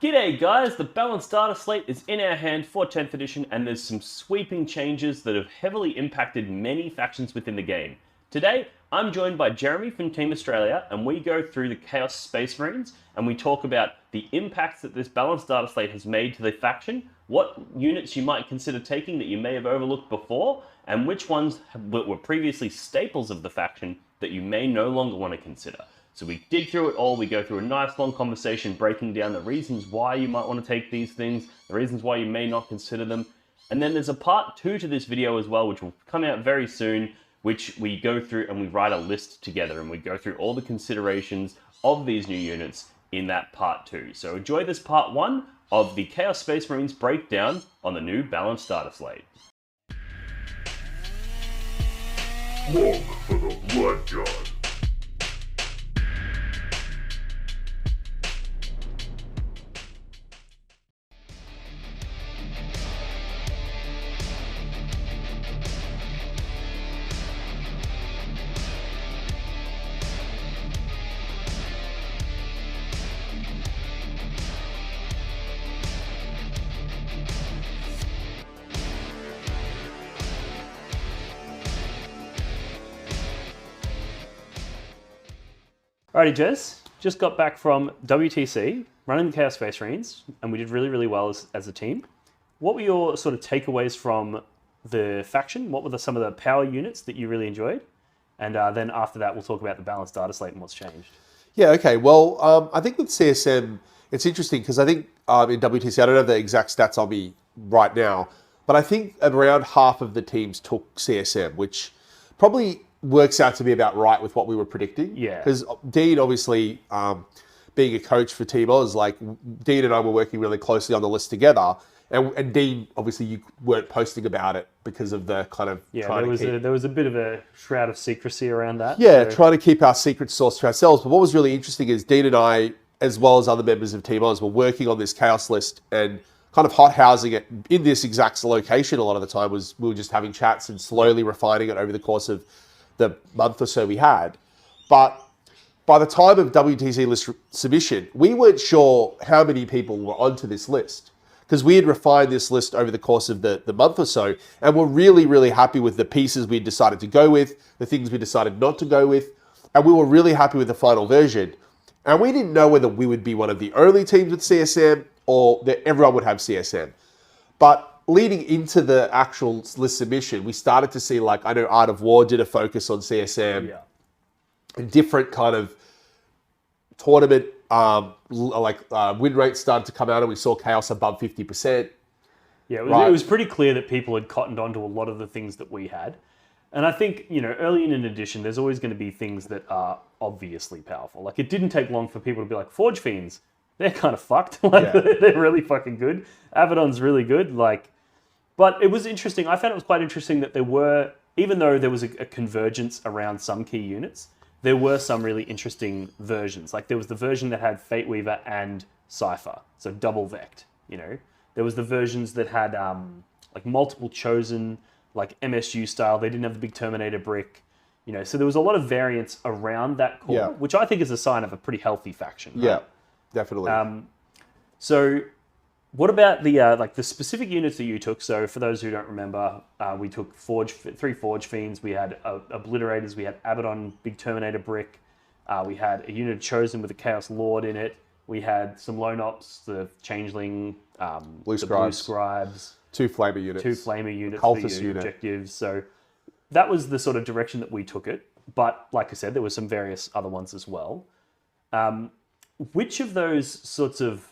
G'day guys, the balanced data slate is in our hand for 10th edition and there's some sweeping changes that have heavily impacted many factions within the game. Today, I'm joined by Jeremy from Team Australia and we go through the Chaos Space Marines and we talk about the impacts that this balanced data slate has made to the faction, what units you might consider taking that you may have overlooked before, and which ones were previously staples of the faction that you may no longer want to consider. So we dig through it all, we go through a nice long conversation breaking down the reasons why you might want to take these things, the reasons why you may not consider them. And then there's a part 2 to this video as well, which will come out very soon, which we go through and we write a list together and we go through all the considerations of these new units in that part 2. So enjoy this part 1 of the Chaos Space Marines breakdown on the new balanced data slate. Look for the Blood God. Alrighty, Jez, just got back from WTC, running the Chaos Space Marines, and we did really, really well as a team. What were your sort of takeaways from the faction? What were some of the power units that you really enjoyed? And then after that, we'll talk about the balanced data slate and what's changed. Yeah, okay. Well, I think with CSM, it's interesting because I think in WTC, I don't have the exact stats on me right now, but I think around half of the teams took CSM, which probably works out to be about right with what we were predicting. Yeah. Because Dean, obviously, being a coach for Team Oz, like Dean and I were working really closely on the list together. And Dean, obviously, you weren't posting about it because of the kind of there was a bit of a shroud of secrecy around that. Yeah, trying to keep our secret sauce to ourselves. But what was really interesting is Dean and I, as well as other members of Team Oz, were working on this chaos list and kind of hot housing it in this exact location. A lot of the time we were just having chats and slowly refining it over the course of the month or so we had. But by the time of WTC list submission, we weren't sure how many people were onto this list because we had refined this list over the course of the month or so, and we're really, really happy with the pieces we decided to go with, the things we decided not to go with, and we were really happy with the final version. And we didn't know whether we would be one of the only teams with CSM or that everyone would have CSM. But leading into the actual list submission, we started to see, like, I know Art of War did a focus on CSM, and different kind of tournament, win rates started to come out, and we saw Chaos above 50%. Yeah, it was pretty clear that people had cottoned onto a lot of the things that we had. And I think, early in an edition, there's always going to be things that are obviously powerful. Like, it didn't take long for people to be like, Forgefiends, they're kind of fucked. They're really fucking good. Abaddon's really good. But it was interesting. I found it was quite interesting that there were, even though there was a convergence around some key units, there were some really interesting versions. Like there was the version that had Fate Weaver and Cypher, so double vect. There was the versions that had like multiple chosen, like MSU style. They didn't have the big Terminator brick. So there was a lot of variance around that core, which I think is a sign of a pretty healthy faction. Right? Yeah, definitely. So what about the specific units that you took? So for those who don't remember, we took 3 Forgefiends, we had Obliterators, we had Abaddon, big Terminator brick, we had a unit Chosen with a Chaos Lord in it, we had some Lone Ops, the Changeling, Blue Scribes, 2 Flamer units, Cultist for your objectives. So that was the sort of direction that we took it. But like I said, there were some various other ones as well. Which of those sorts of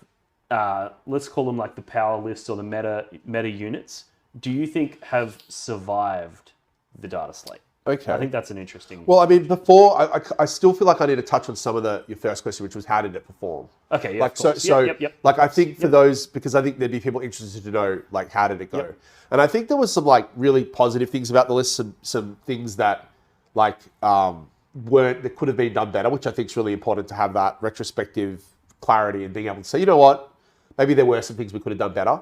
let's call them like the power lists or the meta units, do you think have survived the data slate? Okay. I think that's an interesting... Well, I mean, before, I still feel like I need to touch on some of your first question, which was how did it perform? Okay, yeah, like, Yep. Like, I think for those, because I think there'd be people interested to know, like, how did it go? Yep. And I think there was some, like, really positive things about the list, some things that, like, that could have been done better, which I think is really important to have that retrospective clarity and being able to say, you know what, maybe there were some things we could have done better.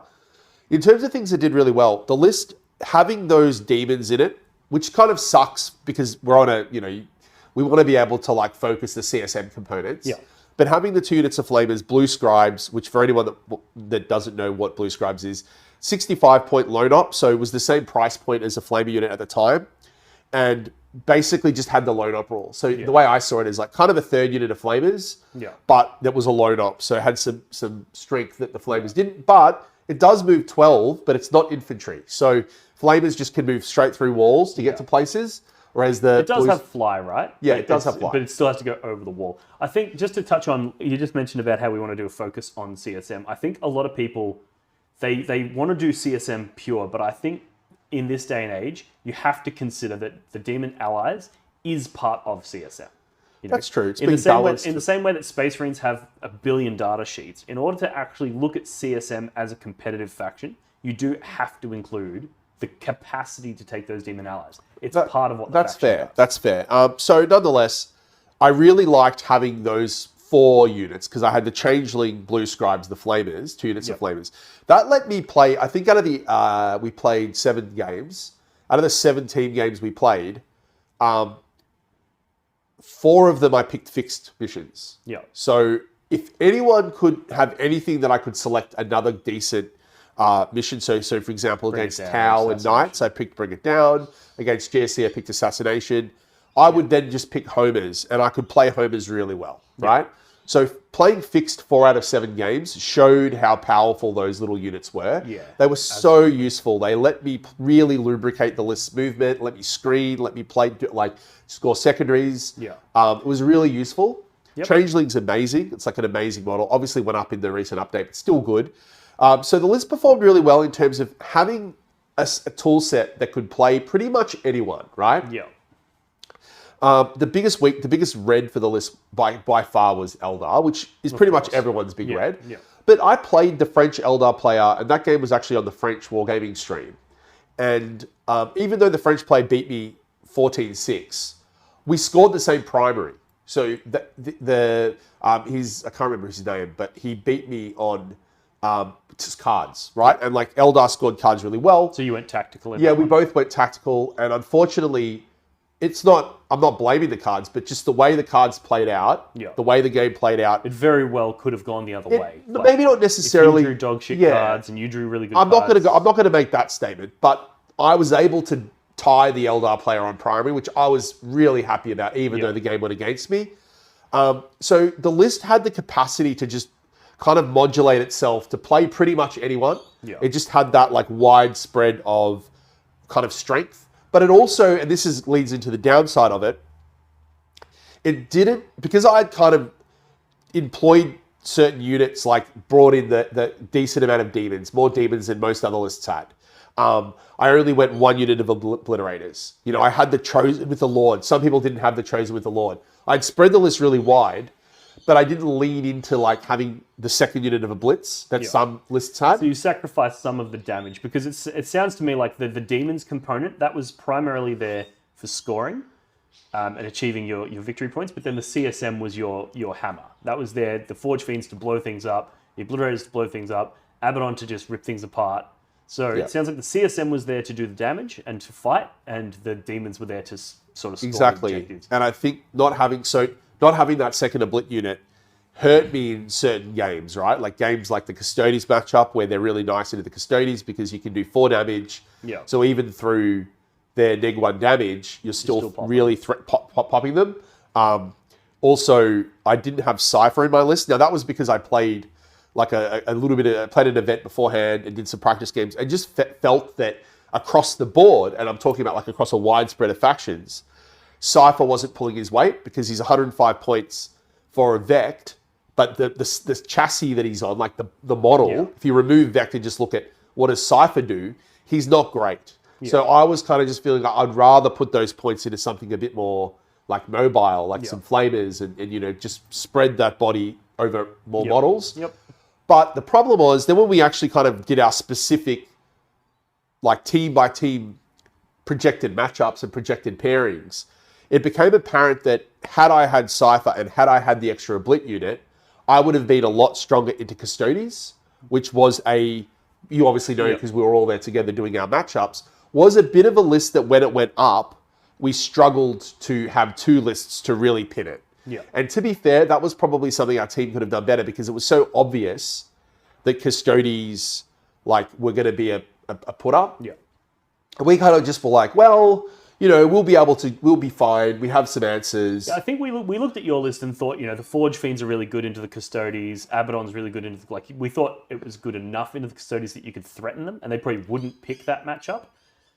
In terms of things that did really well, the list, having those demons in it, which kind of sucks because we're on a, we want to be able to like focus the CSM components. Yeah. But having the 2 units of flamers, blue scribes, which for anyone that doesn't know what blue scribes is, 65-point lone op, so it was the same price point as a flamer unit at the time, and basically just had the lone op rule. So the way I saw it is like kind of a third unit of flamers, but that was a lone op, so it had some strength that the flamers didn't, but it does move 12, but it's not infantry. So flamers just can move straight through walls to get to places, whereas the... It does have fly, right? Yeah, it does have fly. But it still has to go over the wall. I think, just to touch on, you just mentioned about how we want to do a focus on CSM. I think a lot of people, they want to do CSM pure, but I think in this day and age, you have to consider that the Demon Allies is part of CSM. You know, that's true. It's in the same way that Space Marines have a billion data sheets, in order to actually look at CSM as a competitive faction, you do have to include the capacity to take those Demon Allies. It's part of what the that's fair. does. That's fair. So nonetheless, I really liked having those 4 units because I had the Changeling, Blue Scribes, the Flamers, 2 units of Flamers. That let me play, I think out of the, we played 7 games. Out of the 17 games we played, 4 of them I picked fixed missions. Yeah. So if anyone could have anything that I could select another decent mission, so for example, against Tau and Knights, I picked Bring It Down. Against GSC, I picked Assassination. I would then just pick homers, and I could play homers really well, right? So playing fixed 4 out of 7 games showed how powerful those little units were. Yeah, they were so useful. They let me really lubricate the list's movement, let me screen, let me play, like, score secondaries. Yeah. It was really useful. Yep. Changeling's amazing. It's like an amazing model. Obviously went up in the recent update, but still good. So the list performed really well in terms of having a tool set that could play pretty much anyone, right? Yeah. The biggest red for the list by far was Eldar, which is pretty much everyone's big red. Yeah. But I played the French Eldar player, and that game was actually on the French Wargaming stream. And even though the French player beat me 14-6, we scored the same primary. So I can't remember his name, but he beat me on just cards, right? And like Eldar scored cards really well. So you went tactical. Yeah, we both went tactical, and unfortunately, I'm not blaming the cards, but just the way the cards played out, the way the game played out. It very well could have gone the other way. Like, maybe not necessarily. If you drew dog shit cards and you drew really good I'm cards. I'm not gonna make that statement, but I was able to tie the Eldar player on primary, which I was really happy about, even though the game went against me. So the list had the capacity to just kind of modulate itself to play pretty much anyone. Yeah. It just had that like widespread of kind of strength. But it also, and this leads into the downside of it, it didn't, because I had kind of employed certain units, like brought in the decent amount of demons, more demons than most other lists had. I only went 1 unit of Obliterators. You know, I had the Chosen with the Lord. Some people didn't have the Chosen with the Lord. I'd spread the list really wide, but I didn't lean into like having the 2nd unit of a Blitz that some lists had. So you sacrificed some of the damage, because it sounds to me like the demons component, that was primarily there for scoring and achieving your victory points, but then the CSM was your hammer. That was there, the Forgefiends to blow things up, the Obliterators to blow things up, Abaddon to just rip things apart. So it sounds like the CSM was there to do the damage and to fight, and the demons were there to sort of score objectives. And I think not having that 2nd Oblit unit hurt me in certain games, right? Like games like the Custodes matchup, where they're really nice into the Custodes because you can do 4 damage. Yeah. So even through their -1 damage, you're still really popping them. Also, I didn't have Cypher in my list. Now that was because I played like a little bit I played an event beforehand and did some practice games, and just felt that across the board, and I'm talking about like across a wide spread of factions, Cypher wasn't pulling his weight because he's 105 points for a Vect, but the chassis that he's on, like the model, if you remove Vect and just look at what does Cypher do, he's not great. Yeah. So I was kind of just feeling like I'd rather put those points into something a bit more like mobile, like some flamers, and you know, just spread that body over more models. Yep. But the problem was, then when we actually kind of did our specific, like team by team projected matchups and projected pairings, it became apparent that had I had Cypher and had I had the extra Oblit unit, I would have been a lot stronger into Custodes, which was you obviously know because we were all there together doing our matchups, was a bit of a list that when it went up, we struggled to have 2 lists to really pin it. Yeah. And to be fair, that was probably something our team could have done better because it was so obvious that Custodes like were going to be a put up. Yeah. And we kind of just were like, well, you know, we'll be fine. We have some answers. I think we looked at your list and thought, you know, the Forgefiends are really good into the Custodes. Abaddon's really good into like we thought it was good enough into the Custodes that you could threaten them, and they probably wouldn't pick that matchup.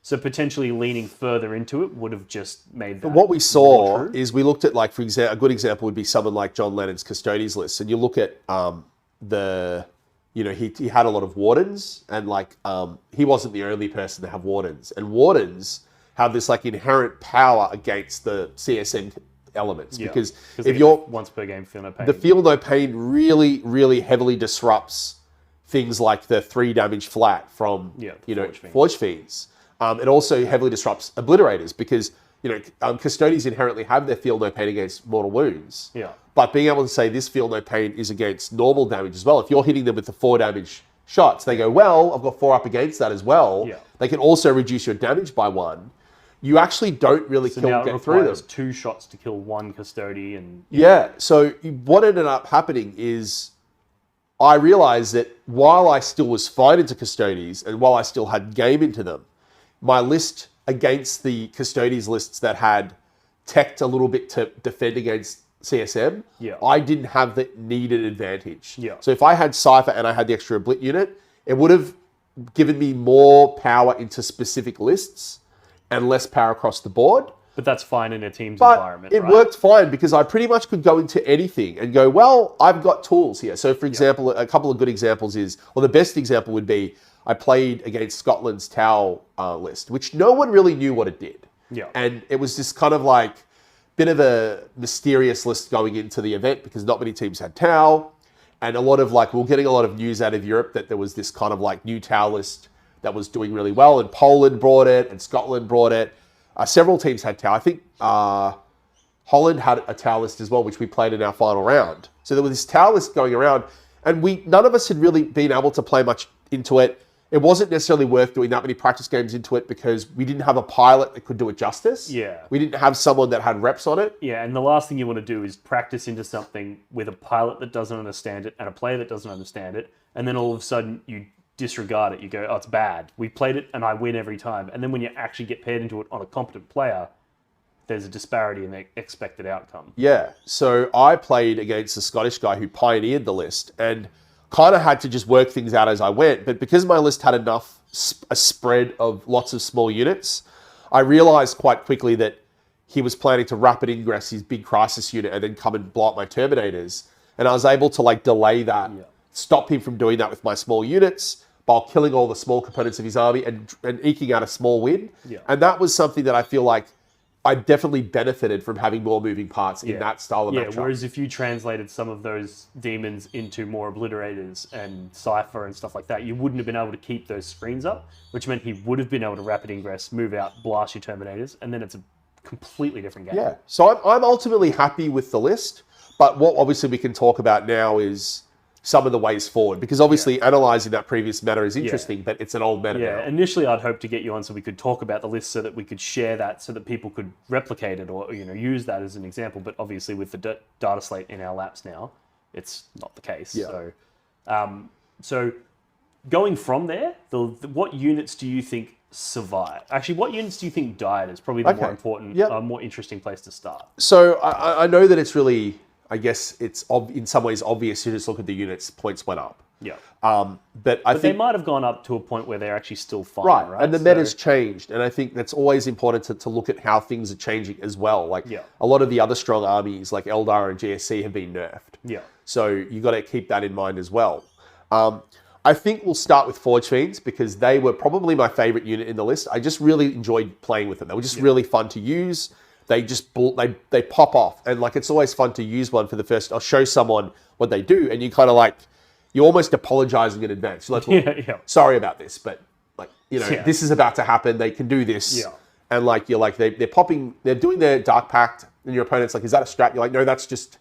So potentially leaning further into it would have just made that. But what we saw more true. is we looked at like, for example, a good example would be someone like John Lennon's Custodes list, and you look at he had a lot of wardens, and like he wasn't the only person to have wardens, and wardens have this like inherent power against the CSM elements because if you're once per game feel no pain, the feel no pain really, really heavily disrupts things like the 3 damage flat from Forgefiends. It also heavily disrupts Obliterators because Custodes inherently have their feel no pain against mortal wounds. Yeah. But being able to say this feel no pain is against normal damage as well. If you're hitting them with the 4 damage shots, they go, well, I've got 4 up against that as well. Yeah. They can also reduce your damage by 1. You actually don't really get through them. 2 shots to kill 1 Custodian. Yeah. So what ended up happening is I realized that while I still was fine into Custodes and while I still had game into them, my list against the Custodes lists that had teched a little bit to defend against CSM, I didn't have the needed advantage. Yeah. So if I had Cypher and I had the extra Oblit unit, it would have given me more power into specific lists and less power across the board. But that's fine in a team's But environment, it right? worked fine because I pretty much could go into anything and go, well, I've got tools here. So for example, a couple of good examples is, well, the best example would be I played against Scotland's Tau list, which no one really knew what it did. Yeah. And it was just kind of like bit of a mysterious list going into the event because not many teams had Tau. And a lot of like, we we're getting a lot of news out of Europe that there was this kind of like new Tau list that was doing really well. And Poland brought it and Scotland brought it. Several teams had Tau. I think Holland had a Tau list as well, which we played in our final round. So there was this Tau list going around and none of us had really been able to play much into it. It wasn't necessarily worth doing that many practice games into it because we didn't have a pilot that could do it justice. Yeah. We didn't have someone that had reps on it. Yeah, and the last thing you want to do is practice into something with a pilot that doesn't understand it and a player that doesn't understand it, and then all of a sudden you disregard it. You go, oh, it's bad. We played it and I win every time. And then when you actually get paired into it on a competent player, there's a disparity in the expected outcome. Yeah, so I played against a Scottish guy who pioneered the list and kind of had to just work things out as I went. But because my list had a spread of lots of small units, I realized quite quickly that he was planning to rapid ingress his big crisis unit and then come and blow up my Terminators. And I was able to like delay that, stop him from doing that with my small units while killing all the small components of his army and eking out a small win. Yeah. And that was something that I feel like I definitely benefited from having more moving parts in that style of matchup. Whereas if you translated some of those demons into more Obliterators and Cypher and stuff like that, you wouldn't have been able to keep those screens up, which meant he would have been able to rapid ingress, move out, blast your Terminators, and then it's a completely different game. Yeah, so I'm ultimately happy with the list, but what obviously we can talk about now is some of the ways forward, because obviously analysing that previous meta is interesting, but it's an old meta now. Initially I'd hoped to get you on so we could talk about the list so that we could share that so that people could replicate it or use that as an example, but obviously with the Dataslate in our laps now, it's not the case. Yeah. So going from there, what units do you think survive? Actually, what units do you think died is probably the more important, more interesting place to start. So I know that it's really, I guess it's in some ways obvious. You just look at the units, points went up. Yeah. But I think they might have gone up to a point where they're actually still fine, right? And the meta's changed. And I think that's always important to look at how things are changing as well. Like a lot of the other strong armies like Eldar and GSC have been nerfed. Yeah. So you got to keep that in mind as well. I think we'll start with Forgefiends because they were probably my favorite unit in the list. I just really enjoyed playing with them. They were just really fun to use. They just they pop off, and like it's always fun to use one for the first. I'll show someone what they do, and you kind of like you're almost apologizing in advance. You're like, well, sorry about this, but like this is about to happen. They can do this, and like you're like they're popping, they're doing their Dark Pact, and your opponent's like, is that a strat? You're like, no, that's just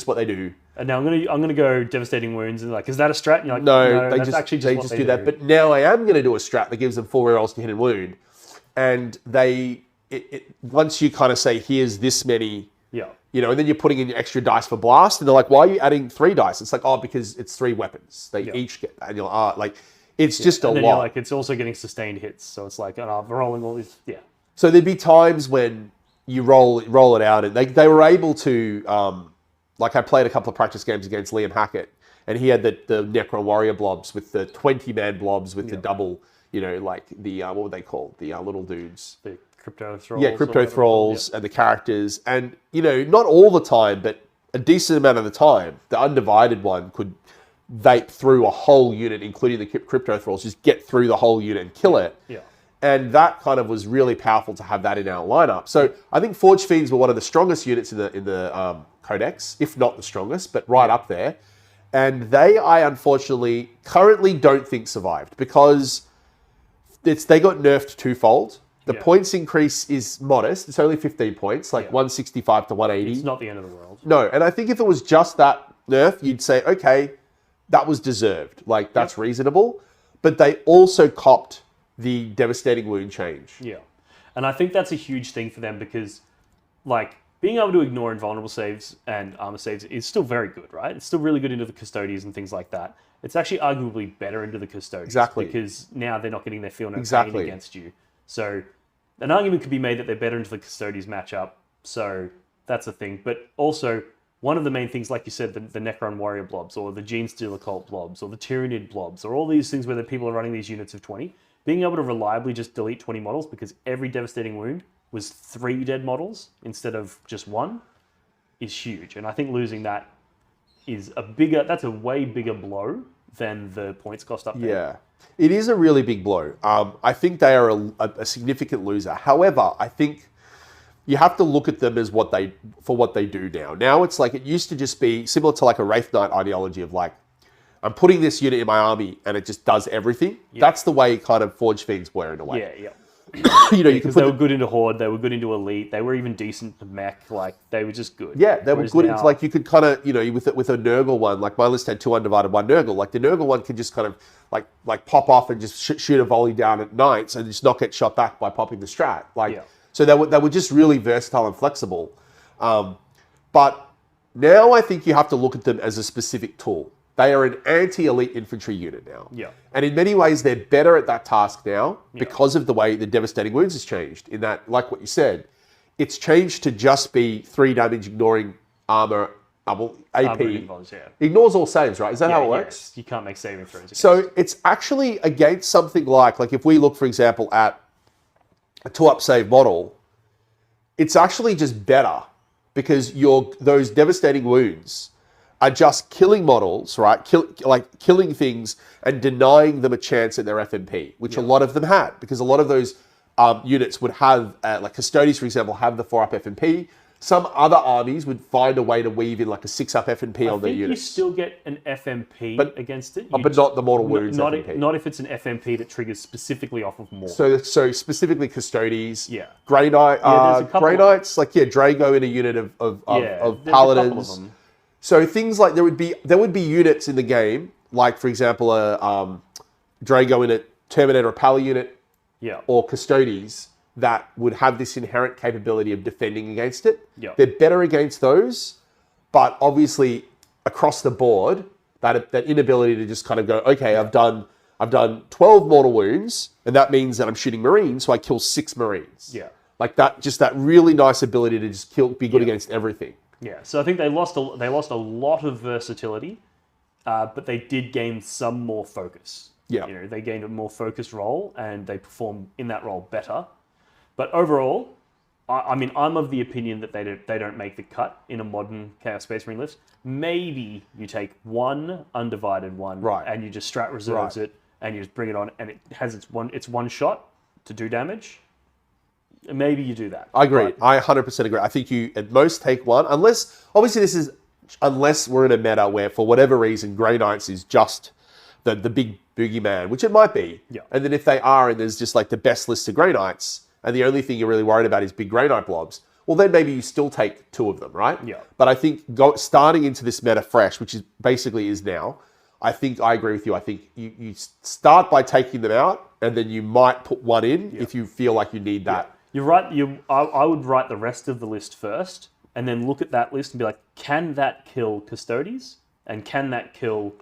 what they do. And now I'm gonna go devastating wounds, and like, is that a strat? And you're like, no, they just do that. But now I am gonna do a strat that gives them 4 rerolls to hit and wound, and once you kind of say, here's this many Yeah. You know, and then you're putting in your extra dice for blast, and they're like, why are you adding 3 dice? It's like, oh, because it's 3 weapons. They each get that. And you're like, oh, like, it's just a And then lot. you're like, it's also getting sustained hits. So it's like, I'm rolling all these, So there'd be times when you roll it out, and they were able to, like I played a couple of practice games against Liam Hackett, and he had the Necron Warrior blobs with the 20-man blobs with the double, you know, like the, what were they called? The little dudes. The crypto thralls. Yeah, crypto thralls and the characters. And, you know, not all the time, but a decent amount of the time, the undivided one could vape through a whole unit, including the crypto thralls, just get through the whole unit and kill it. Yeah. And that kind of was really powerful to have that in our lineup. So I think Forgefiends were one of the strongest units in the Codex, if not the strongest, but right up there. And they, I unfortunately currently don't think survived because they got nerfed twofold. The points increase is modest. It's only 15 points, like 165 to 180. It's not the end of the world. No, and I think if it was just that nerf, you'd say, okay, that was deserved. Like, that's reasonable. But they also copped the devastating wound change. Yeah. And I think that's a huge thing for them because, like, being able to ignore invulnerable saves and armor saves is still very good, right? It's still really good into the custodians and things like that. It's actually arguably better into the custodians. Exactly. Because now they're not getting their feel no Exactly. pain against you. So an argument could be made that they're better into the custodians matchup. So that's a thing. But also, one of the main things, like you said, the Necron Warrior blobs, or the Gene Stealer Cult blobs, or the Tyranid blobs, or all these things where the people are running these units of 20, being able to reliably just delete 20 models because every devastating wound was 3 dead models instead of just 1 is huge. And I think losing that is that's a way bigger blow than the points cost up there. Yeah, it is a really big blow. I think they are a significant loser. However, I think you have to look at them as what they do now. Now it's like, it used to just be similar to like a Wraith Knight ideology of like, I'm putting this unit in my army and it just does everything. Yep. That's the way kind of Forgefiends were in a way. Yeah. You know, you can they were good into Horde, they were good into Elite, they were even decent to Mech, like, they were just good. Yeah, they were good into, like, you could kind of, you know, with a Nurgle one, like my list had 2 undivided, 1 Nurgle, like the Nurgle one could just kind of like pop off and just shoot a volley down at knights and just not get shot back by popping the strat. Like, so they were just really versatile and flexible. But now I think you have to look at them as a specific tool. They are an anti-elite infantry unit now. Yeah. And in many ways, they're better at that task now because of the way the Devastating Wounds has changed. In that, like what you said, it's changed to just be 3 damage ignoring armor, AP. Ignores all saves, right? Is that how it works? You can't make saving throws. So it's actually against something like if we look, for example, at a 2-up save model, it's actually just better because those Devastating Wounds are just killing models, right? Killing things and denying them a chance at their FMP, which a lot of them had, because a lot of those units would have, like Custodians, for example, have the 4-up FMP. Some other armies would find a way to weave in like a 6-up FMP on their units. You still get an FMP against it. But not the Mortal Wounds FMP. Not if it's an FMP that triggers specifically off of more. So specifically Custodians, Grey Knight, Grey Knights, like Drago in a unit of Paladins. Of them. So things like there would be units in the game, like for example Drago in a Terminator or Pala unit, or Custodians, that would have this inherent capability of defending against it. They're better against those, but obviously across the board, that inability to just kind of go, okay, I've done 12 mortal wounds, and that means that I'm shooting Marines, so I kill 6 Marines. Like that, just that really nice ability to just be good against everything. So I think they lost a lot of versatility, but they did gain some more focus. They gained a more focused role, and they perform in that role better. But overall, I mean, I'm of the opinion that they don't make the cut in a modern Chaos Space Marine list. Maybe you take 1 undivided one, and you just strat reserves it, and you just bring it on, and it has its one shot to do damage. Maybe you do that. I agree. I 100% agree. I think you at most take 1, unless we're in a meta where for whatever reason Grey Knights is just the big boogeyman, which it might be. And then if they are, and there's just like the best list of Grey Knights, and the only thing you're really worried about is big Grey Knight blobs, well then maybe you still take 2 of them, right? But I think starting into this meta fresh, which is basically now, I think I agree with you. I think you start by taking them out, and then you might put 1 in if you feel like you need that. You're right. I would write the rest of the list first, and then look at that list and be like, can that kill Custodes? And can that kill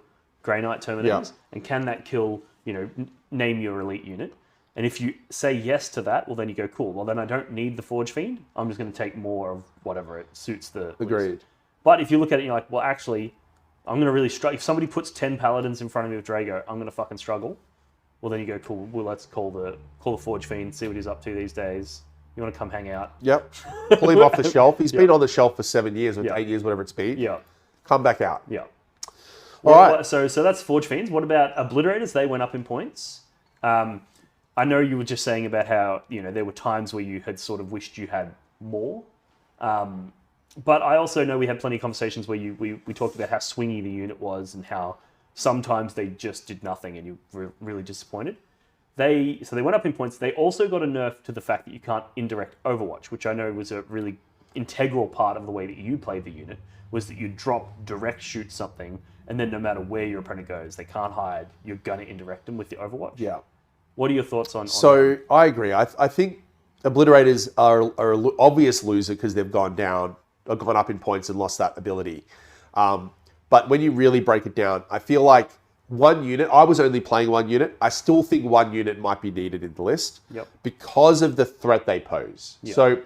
Grey Knight Terminators? And can that kill, name your elite unit? And if you say yes to that, well, then you go, cool. Well, then I don't need the Forgefiend. I'm just going to take more of whatever it suits the Agreed. list. But if you look at it, you're like, well, actually, I'm going to really struggle. If somebody puts 10 Paladins in front of me with Drago, I'm going to fucking struggle. Well, then you go, cool. Well, let's call the Forgefiend, see what he's up to these days. You want to come hang out? Yep. Pull him off the shelf. He's been on the shelf for 7 years or 8 years, whatever it's been. Yeah. Come back out. Yeah. All right. So that's Forgefiends. What about Obliterators? They went up in points. I know you were just saying about how, there were times where you had sort of wished you had more. But I also know we had plenty of conversations where we talked about how swingy the unit was and how sometimes they just did nothing and you were really disappointed. So they went up in points. They also got a nerf to the fact that you can't indirect Overwatch, which I know was a really integral part of the way that you played the unit, was that you drop, direct shoot something, and then no matter where your opponent goes, they can't hide. You're going to indirect them with the Overwatch. Yeah. What are your thoughts on So I agree. I think Obliterators are an obvious loser because they've gone up in points and lost that ability. But when you really break it down, I feel like one unit, I was only playing one unit. I still think one unit might be needed in the list because of the threat they pose. Yep. So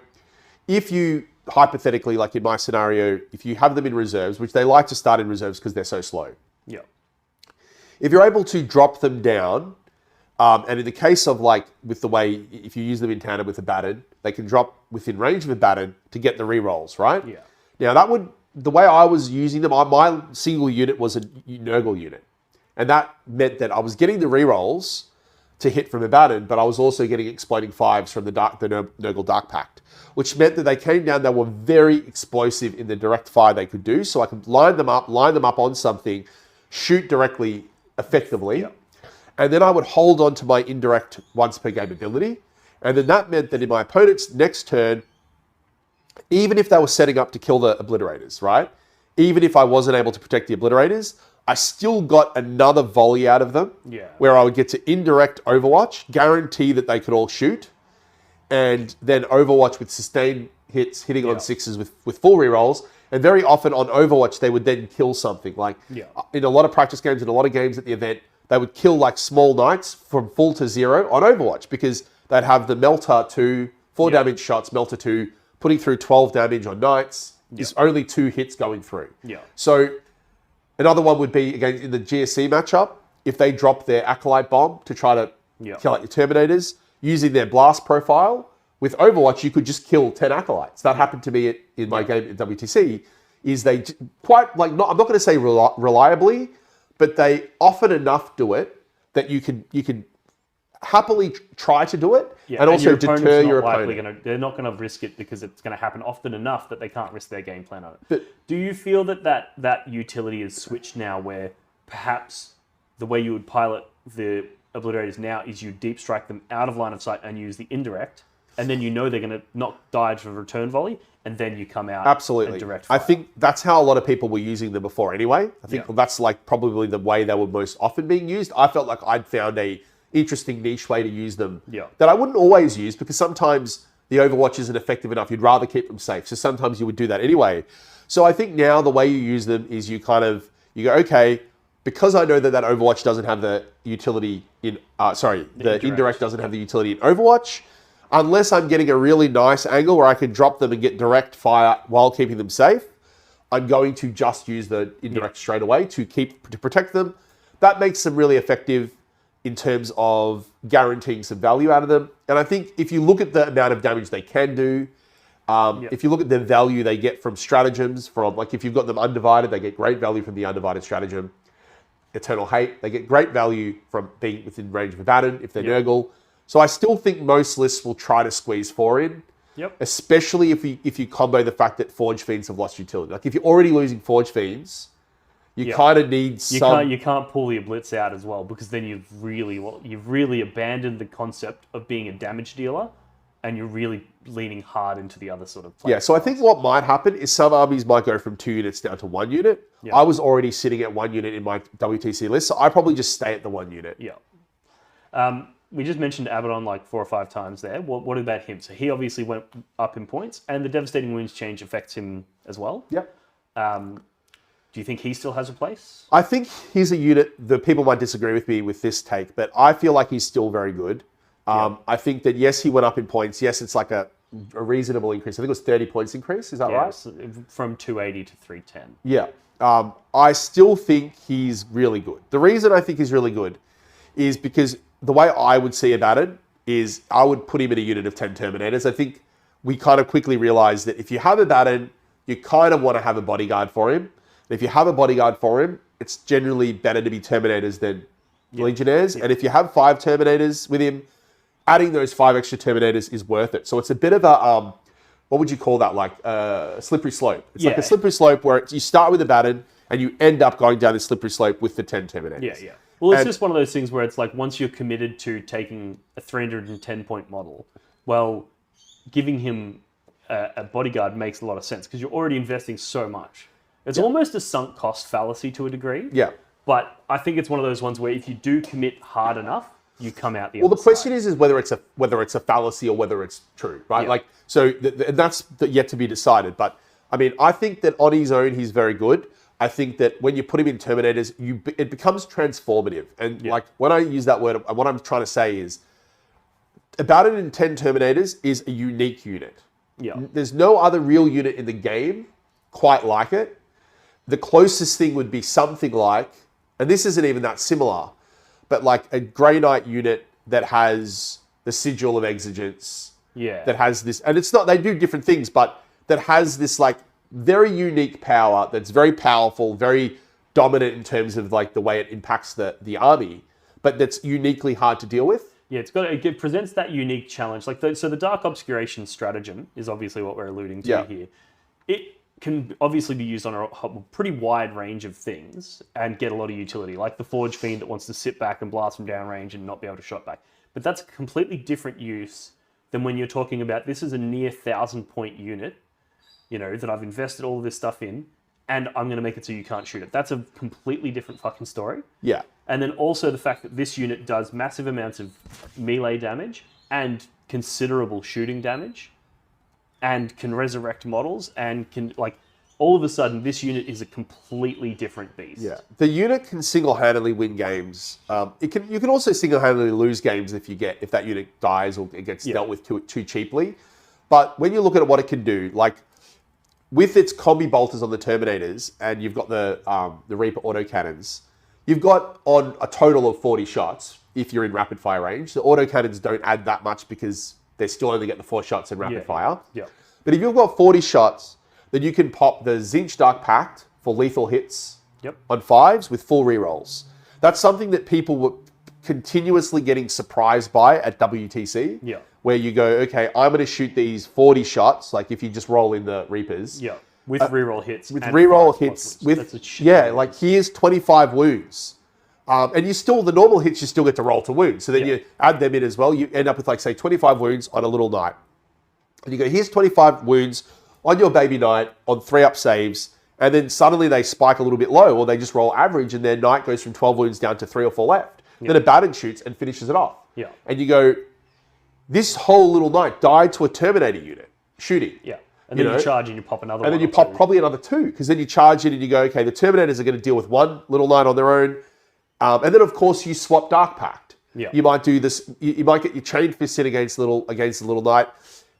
if you, hypothetically, like in my scenario, if you have them in reserves, which they like to start in reserves because they're so slow. Yeah. If you're able to drop them down, and in the case of with the way, if you use them in tandem with Abaddon, they can drop within range of Abaddon to get the rerolls, right? Yeah. Now the way I was using them, my single unit was a Nurgle unit. And that meant that I was getting the rerolls to hit from Abaddon, but I was also getting exploding 5s from the Nurgle Dark Pact, which meant that they came down, they were very explosive in the direct fire they could do, so I could line them up on something, shoot directly effectively, and then I would hold on to my indirect once per game ability, and then that meant that in my opponent's next turn, even if they were setting up to kill the Obliterators, right? Even if I wasn't able to protect the Obliterators, I still got another volley out of them where I would get to indirect Overwatch, guarantee that they could all shoot, and then Overwatch with sustained hits, hitting on 6s with full rerolls. And very often on Overwatch, they would then kill something. In a lot of practice games and a lot of games at the event, they would kill small knights from full to 0 on Overwatch because they'd have the Melter 2, 4 damage shots, Melter 2, putting through 12 damage on knights. There's only 2 hits going through. So another one would be, again, in the GSC matchup, if they drop their Acolyte Bomb to try to kill out your Terminators, using their blast profile, with Overwatch, you could just kill 10 Acolytes. That happened to me in my game at WTC, is they quite, I'm not going to say reliably, but they often enough do it that you can happily try to do it and also deter your opponent. They're not going to risk it because it's going to happen often enough that they can't risk their game plan on it. But do you feel that utility is switched now where perhaps the way you would pilot the Obliterators now is you deep strike them out of line of sight and use the indirect, and then they're going to not die to return volley, and then you come out and direct fire? I think that's how a lot of people were using them before anyway. I think that's probably the way they were most often being used. I felt like I'd found a interesting niche way to use them that I wouldn't always use because sometimes the Overwatch isn't effective enough. You'd rather keep them safe. So sometimes you would do that anyway. So I think now the way you use them is you go, okay, because I know that Overwatch doesn't have the utility in, the indirect doesn't have the utility in Overwatch, unless I'm getting a really nice angle where I can drop them and get direct fire while keeping them safe, I'm going to just use the indirect straight away to protect them. That makes them really effective in terms of guaranteeing some value out of them. And I think if you look at the amount of damage they can do, if you look at the value they get from stratagems, if you've got them undivided, they get great value from the undivided stratagem. Eternal Hate, they get great value from being within range of Abaddon if they're Nurgle. So I still think most lists will try to squeeze 4 in, especially if you combo the fact that Forgefiends have lost utility. If you're already losing Forgefiends, you kind of need some... You can't pull the Oblits out as well because then you've really abandoned the concept of being a damage dealer and you're really leaning hard into the other sort of play. So I think what might happen is some armies might go from 2 units down to 1 unit. I was already sitting at 1 unit in my WTC list, so I probably just stay at the 1 unit. we just mentioned Abaddon like 4 or 5 times there. What about him? So he obviously went up in points, and the devastating wounds change affects him as well. Yep. Do you think he still has a place? I think he's a unit that people might disagree with me with this take, but I feel like he's still very good. I think that, yes, he went up in points. Yes, it's like a reasonable increase. I think it was 30 points increase. Is that right? From 280 to 310. Yeah. I still think he's really good. The reason I think he's really good is because the way I would see Abaddon is I would put him in a unit of 10 Terminators. I think we kind of quickly realized that if you have Abaddon, you kind of want to have a bodyguard for him. And if you have a bodyguard for him, it's generally better to be Terminators than Legionnaires. And if you have 5 Terminators with him, adding those 5 extra Terminators is worth it. So it's a bit of a, what would you call that? Like a slippery slope. It's like a slippery slope where you start with Abaddon and you end up going down the slippery slope with the 10 Terminators. Yeah. Well, it's just one of those things where it's like once you're committed to taking a 310-point model, well, giving him a bodyguard makes a lot of sense because you're already investing so much. It's almost a sunk cost fallacy to a degree. Yeah. But I think it's one of those ones where if you do commit hard enough, you come out the other Well, the question side. is whether it's a fallacy or whether it's true, right? Yeah. Like, so and that's yet to be decided. But I mean, I think that on his own, he's very good. I think that when you put him in Terminators, it becomes transformative. And like when I use that word, what I'm trying to say is Abaddon in 10 Terminators is a unique unit. Yeah. There's no other real unit in the game quite like it. The closest thing would be something like, and this isn't even that similar, but like a Grey Knight unit that has the Sigil of Exigence. Yeah. That has this, and it's not, they do different things, but that has this like very unique power that's very powerful, very dominant in terms of like the way it impacts the army, but that's uniquely hard to deal with. Yeah, it presents that unique challenge. So the Dark Obscuration stratagem is obviously what we're alluding to here. It can obviously be used on a pretty wide range of things and get a lot of utility, like the Forgefiend that wants to sit back and blast from downrange and not be able to shot back. But that's a completely different use than when you're talking about this is a near 1,000-point unit, that I've invested all of this stuff in, and I'm going to make it so you can't shoot it. That's a completely different fucking story. Yeah. And then also the fact that this unit does massive amounts of melee damage and considerable shooting damage and can resurrect models and can, all of a sudden, this unit is a completely different beast. Yeah. The unit can single-handedly win games. You can also single-handedly lose games if that unit dies or it gets dealt with too cheaply. But when you look at what it can do, like with its combi bolters on the Terminators, and you've got the Reaper autocannons, you've got on a total of 40 shots if you're in rapid fire range. The autocannons don't add that much because they still only get the 4 shots in rapid fire. Yeah. But if you've got 40 shots, then you can pop the Tzeentch Dark Pact for lethal hits on 5s with full rerolls. That's something that people were continuously getting surprised by at WTC. Yeah. Where you go, okay, I'm going to shoot these 40 shots, like if you just roll in the Reapers. Yeah. With reroll hits. With reroll hits. Like here's 25 wounds. And you still, the normal hits, you still get to roll to wounds. So then you add them in as well. You end up with, like, say, 25 wounds on a little knight. And you go, here's 25 wounds on your baby knight on 3-up saves. And then suddenly they spike a little bit low, or they just roll average, and their knight goes from 12 wounds down to 3 or 4 left. Then Abaddon shoots and finishes it off. Yeah. And you go, this whole little knight died to a Terminator unit shooting. Yeah. And then you charge and you pop another one. And then you pop probably another 2, because then you charge in and you go, okay, the Terminators are going to deal with one little knight on their own. And then, of course, you swap Dark Pact. Yeah. You might do this. You might get your Chain Fist in against the little knight,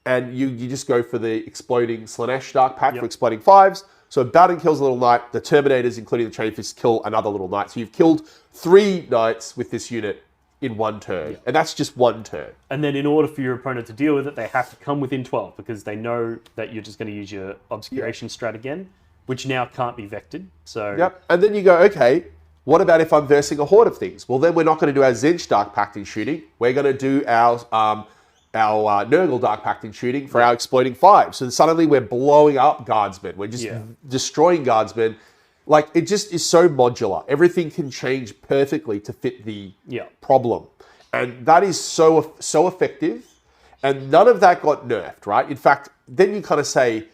and you just go for the exploding Slanesh Dark Pact for exploding 5s. So Abaddon kills a little knight. The Terminators, including the Chain Fist, kill another little knight. So you've killed 3 knights with this unit in 1 turn, and that's just 1 turn. And then, in order for your opponent to deal with it, they have to come within 12 because they know that you're just going to use your obscuration strat again, which now can't be vectored. So and then you go, okay. What about if I'm versing a horde of things? Well, then we're not going to do our Tzeentch Dark Pact in shooting. We're going to do our Nurgle Dark Pact in shooting for our exploding 5. So suddenly we're blowing up guardsmen. We're just destroying guardsmen. Like, it just is so modular. Everything can change perfectly to fit the problem. And that is so effective. And none of that got nerfed, right? In fact, then you kind of say,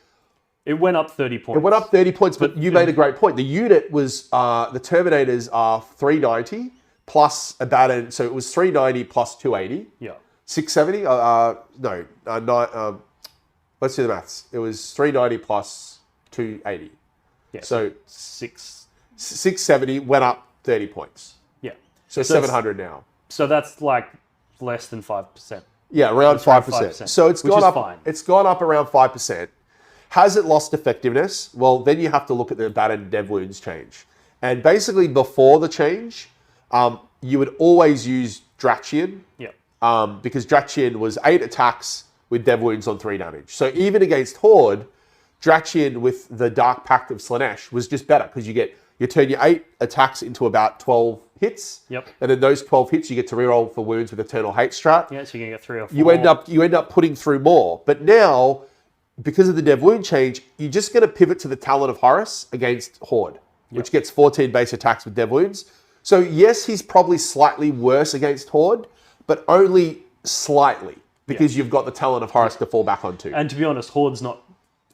it went up 30 points. It went up 30 points, but you made a great point. The unit was, the Terminators are 390. plus Abaddon. So it was 390 plus 280. Yeah. 670? Let's do the maths. It was 390 plus 280. Yeah. So 670 went up 30 points. Yeah. So 700 now. So that's like less than 5%. Yeah, around 5%. So it's gone up. Fine. It's gone up around 5%. Has it lost effectiveness? Well, then you have to look at the Abaddon dev wounds change. And basically, before the change, you would always use Drachian. Yeah. Because Drachian was 8 attacks with dev wounds on 3 damage. So even against Horde, Drachian with the Dark Pact of Slanesh was just better because you turn your 8 attacks into about 12 hits. Yep. And then those 12 hits you get to reroll for wounds with Eternal Hate strat. Yeah, so you're gonna get 3 or 4. You end up putting through more. But now, because of the dev wound change, you're just gonna pivot to the Talon of Horus against Horde, which gets 14 base attacks with dev wounds. So yes, he's probably slightly worse against Horde, but only slightly. Because you've got the Talon of Horus to fall back onto. And to be honest, Horde's not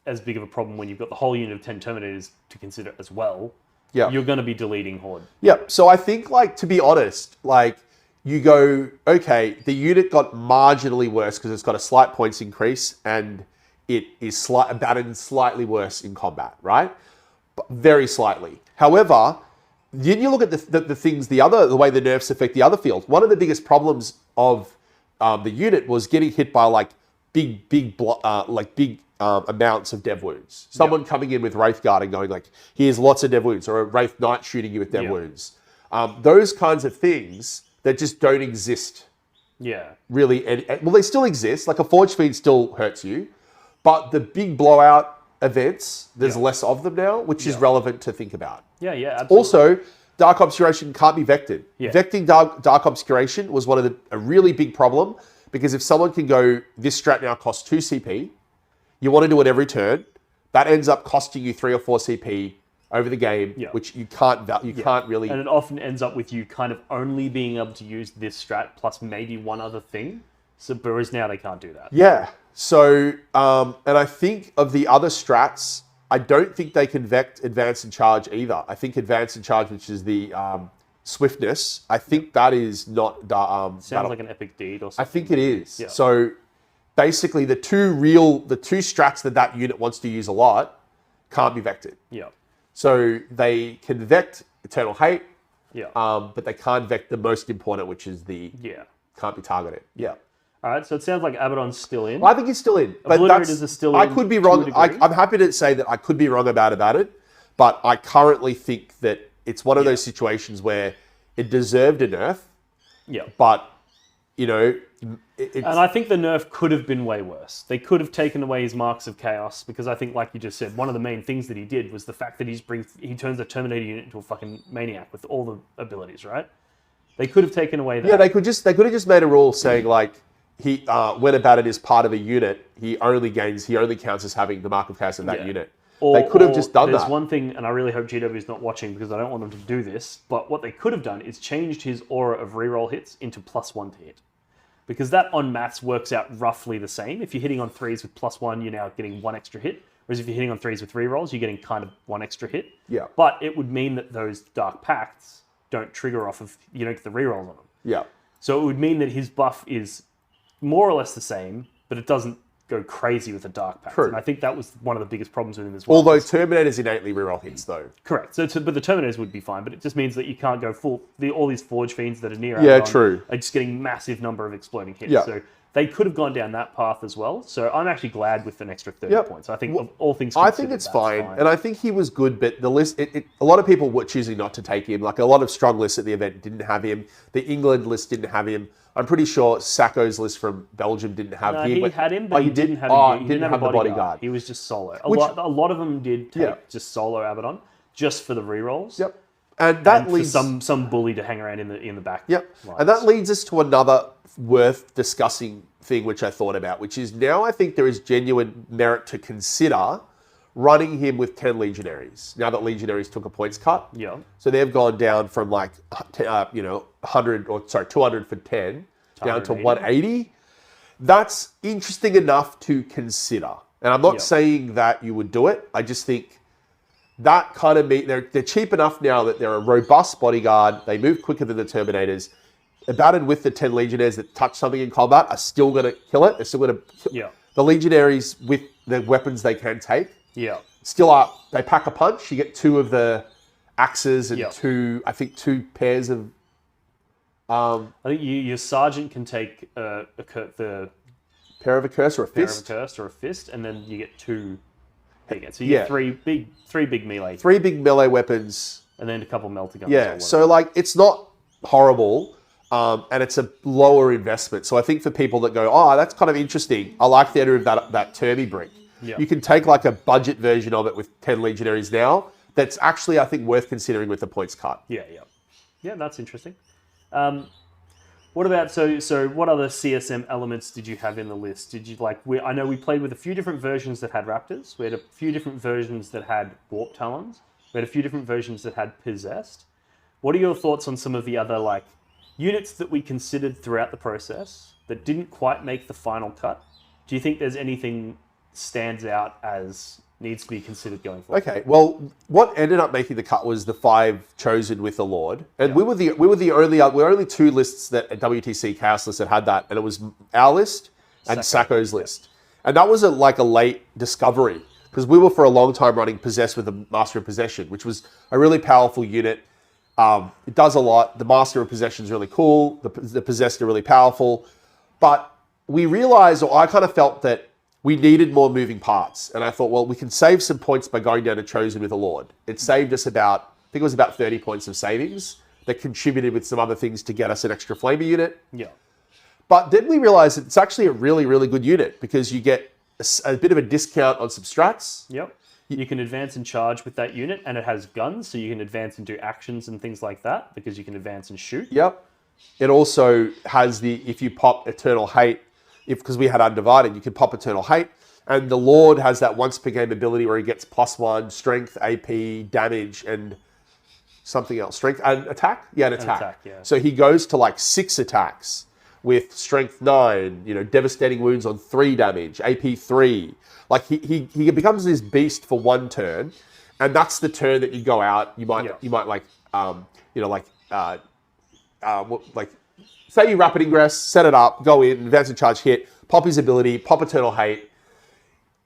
as big of a problem when you've got the whole unit of 10 Terminators to consider as well. Yeah. You're going to be deleting Horde. Yeah. So I think, like, to be honest, like, you go, okay, the unit got marginally worse because it's got a slight points increase and it is Abaddon slightly worse in combat, right? But very slightly. However, then you look at the things, the way the nerfs affect the other field. One of the biggest problems of the unit was getting hit by like big amounts of dev wounds. Someone coming in with Wraith Guard and going like, here's lots of dev wounds, or a Wraith Knight shooting you with dev wounds. Those kinds of things that just don't exist. Yeah. Really, well, they still exist. Like a Forgefiend still hurts you, but the big blowout events, there's less of them now, which is relevant to think about. Yeah, absolutely. Also, Dark Obscuration can't be vected. Yeah. Vecting Dark Obscuration was a really big problem because if someone can go, this strat now costs 2 CP, you want to do it every turn, that ends up costing you 3 or 4 CP over the game, which you can't really. And it often ends up with you kind of only being able to use this strat plus maybe one other thing. So, whereas now they can't do that. Yeah. So, and I think of the other strats, I don't think they can vect Advance and Charge either. I think Advance and Charge, which is the swiftness, I think that is not... Sounds like an epic deed or something. I think it is. Yeah. So basically the two strats that unit wants to use a lot can't be vected. Yeah. So they can vect Eternal Hate, but they can't vect the most important, which is the... Can't be targeted. Yeah. All right, so it sounds like Abaddon's still in. I think he's still in. But Obliterators are still in. I could be wrong. I'm happy to say that I could be wrong about it, but I currently think that it's one of those situations where it deserved a nerf. Yeah. But, you know... And I think the nerf could have been way worse. They could have taken away his Marks of Chaos, because I think, like you just said, one of the main things that he did was the fact that he turns the Terminator unit into a fucking maniac with all the abilities, right? They could have taken away that. Yeah, they could have just made a rule saying, like, when Abaddon is part of a unit, he only counts as having the Mark of Chaos in that unit. They could have just done that. There's one thing, and I really hope GW is not watching because I don't want them to do this, but what they could have done is changed his aura of reroll hits into +1 to hit. Because that on maths works out roughly the same. If you're hitting on 3s with +1, you're now getting 1 extra hit. Whereas if you're hitting on 3s with rerolls, you're getting kind of 1 extra hit. Yeah. But it would mean that those Dark Pacts don't trigger off of, you don't get the rerolls on them. Yeah. So it would mean that his buff is more or less the same, but it doesn't go crazy with the Dark Pact. True. And I think that was one of the biggest problems with him as well. Although Terminators innately reroll hits, though. Correct. But the Terminators would be fine, but it just means that you can't go full... all these Forgefiends that are near Yeah, Abaddon true. are just getting massive number of exploding hits. Yeah. So they could have gone down that path as well. So I'm actually glad with an extra 30 points. I think of all things I considered, think it's that's fine. And I think he was good, but the list... a lot of people were choosing not to take him. Like, a lot of strong lists at the event didn't have him. The England list didn't have him. I'm pretty sure Sacco's list from Belgium didn't have him. He had him, but he didn't have a bodyguard. He was just solo. A lot of them did take just solo Abaddon, just for the rerolls. Yep. And that leads for some bully to hang around in the back. Yep. Lines. And that leads us to another worth discussing thing which I thought about, which is now I think there is genuine merit to consider running him with 10 Legionaries. Now that Legionaries took a points cut. Yeah. So they've gone down from like 200 for 10 down to 180. That's interesting enough to consider. And I'm not saying that you would do it. I just think that kind of they're cheap enough now that they're a robust bodyguard. They move quicker than the Terminators. Abaddon with the 10 Legionnaires that touch something in combat are still going to kill it. They're still going to Yeah. The Legionaries with the weapons they can take. Yeah. Still are, they pack a punch. You get 2 of the axes and Yeah. 2 pairs of... I think your sergeant can take the pair of a curse or a pair of a fist. curse or a fist, and then you get 2 again. So you Yeah. get three big melee, 3 big melee weapons. and then a couple melter guns. Yeah, so like it's not horrible, and it's a lower investment. So I think for people that go, oh, that's kind of interesting. I like the idea of that Termi brick. Yeah. You can take like a budget version of it with 10 Legionaries now. That's actually, I think, worth considering with the points cut. Yeah, that's interesting. What about so? What other CSM elements did you have in the list? Did you like? I know we played with a few different versions that had Raptors. We had a few different versions that had Warp Talons. We had a few different versions that had Possessed. What are your thoughts on some of the other like units that we considered throughout the process that didn't quite make the final cut? Do you think there's anything stands out as needs to be considered going forward? Okay, well, what ended up making the cut was the 5 chosen with the Lord, and we were only 2 lists that at WTC Chaos list that had that, and it was our list and Sacco's list, and that was a late discovery because we were for a long time running Possessed with the Master of Possession, which was a really powerful unit. It does a lot. The Master of Possession is really cool. The Possessed are really powerful, but we realized, or I kind of felt that we needed more moving parts. And I thought, well, we can save some points by going down to Chosen with a Lord. It saved us I think it was about 30 points of savings that contributed with some other things to get us an extra Flamer unit. Yeah. But then we realized that it's actually a really, really good unit because you get a bit of a discount on some strats. Yep. You can advance and charge with that unit, and it has guns, so you can advance and do actions and things like that because you can advance and shoot. Yep. It also has if you pop Eternal Hate, because we had Undivided, you can pop Eternal Hate. And the Lord has that once per game ability where he gets +1 strength, AP, damage, and something else. Strength and attack? Yeah, an attack. Yeah. So he goes to like 6 attacks with strength 9, devastating wounds on 3 damage, AP 3. Like he becomes this beast for 1 turn. And that's the turn that you go out. You might say you rapid ingress, set it up, go in, advance and charge, hit, pop his ability, pop Eternal Hate.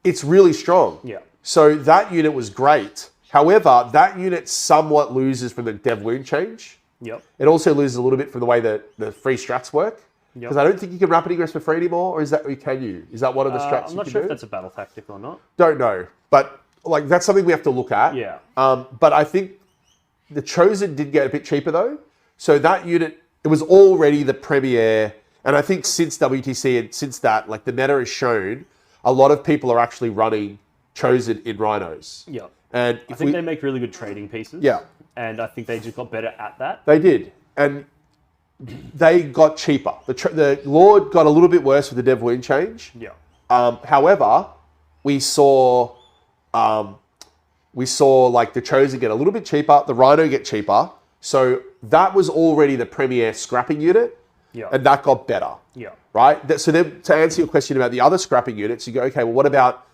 It's really strong. Yeah. So that unit was great. However, that unit somewhat loses from the Dev Wound change. Yep. It also loses a little bit from the way that the free strats work. Because I don't think you can rapid ingress for free anymore, or can you? Is that one of the strats I'm not sure if that's a battle tactic or not. Don't know. But like that's something we have to look at. Yeah. But I think the Chosen did get a bit cheaper though. So that unit, it was already the premier, and I think since WTC and since that, like the meta has shown, a lot of people are actually running Chosen in Rhinos. Yeah. And I think they make really good trading pieces. Yeah. And I think they just got better at that. They did. And they got cheaper. The Lord got a little bit worse with the Dev Wound change. Yeah. However, we saw like the Chosen get a little bit cheaper, the Rhino get cheaper. So that was already the premier scrapping unit, and that got better. Yeah. Right? So then to answer your question about the other scrapping units, you go, okay, well, what about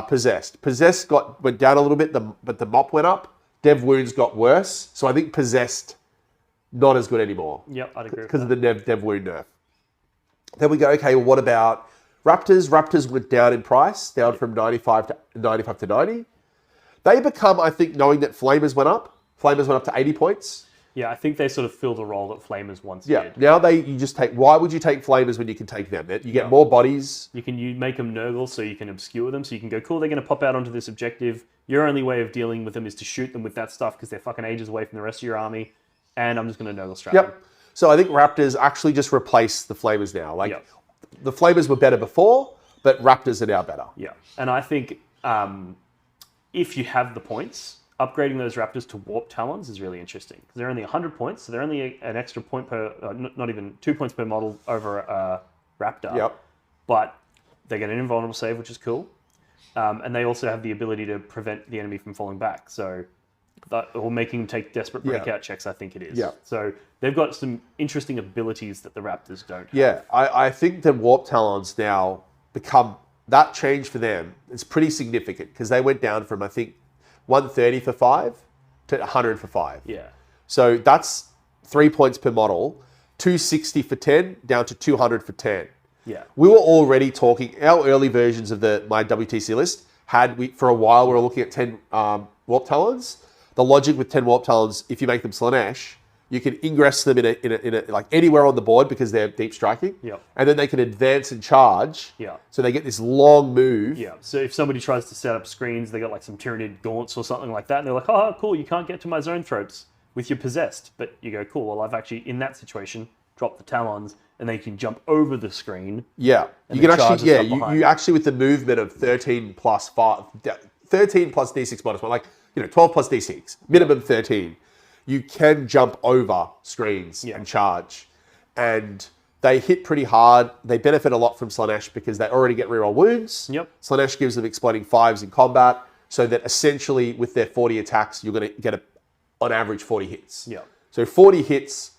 Possessed? Possessed went down a little bit, but the mop went up. Dev Wounds got worse. So I think Possessed, not as good anymore. Yep, I'd agree because of the Dev Wound nerf. Then we go, okay, well, what about Raptors? Raptors went down in price, down from 95 to 90. They become, I think, knowing that Flamers went up to 80 points. Yeah, I think they sort of fill the role that Flamers once did. Now you just take, why would you take Flamers when you can take them? You get more bodies. You make them Nurgle so you can obscure them, so you can go, cool, they're going to pop out onto this objective. Your only way of dealing with them is to shoot them with that stuff because they're fucking ages away from the rest of your army, and I'm just going to Nurgle strap them. So I think Raptors actually just replace the Flamers now. The Flamers were better before, but Raptors are now better. Yeah, and I think if you have the points, upgrading those Raptors to Warp Talons is really interesting because they're only 100 points, so they're only an extra point per, not even 2 points per model over a Raptor. Yep. But they get an invulnerable save, which is cool, and they also have the ability to prevent the enemy from falling back. So, or making them take desperate breakout checks, I think it is. Yeah. So they've got some interesting abilities that the Raptors don't have. Yeah, I think the Warp Talons now become, that change for them is pretty significant because they went down from, I think, 130 for 5 to 100 for 5. Yeah. So that's 3 points per model, 260 for 10 down to 200 for 10. Yeah. We were already talking, our early versions of my WTC list for a while, we were looking at 10 Warp Talons. The logic with 10 Warp Talons, if you make them Slanesh, you can ingress them in a like anywhere on the board because they're deep striking. Yep. And then they can advance and charge. Yeah. So they get this long move. Yeah. So if somebody tries to set up screens, they got like some Tyranid gaunts or something like that, and they're like, oh, cool, you can't get to my zone thropes with your possessed. But you go, cool, well, I've actually, in that situation, dropped the Talons, and they can jump over the screen. Yeah. You can actually, you actually, with the movement of 13 plus 5, 13 plus D6 minus 1, like, 12 plus D6, minimum 13, you can jump over screens and charge. And they hit pretty hard. They benefit a lot from Slanesh because they already get reroll wounds. Yep. Slanesh gives them exploding 5s in combat, so that essentially with their 40 attacks, you're going to get on average 40 hits. Yeah. So 40 hits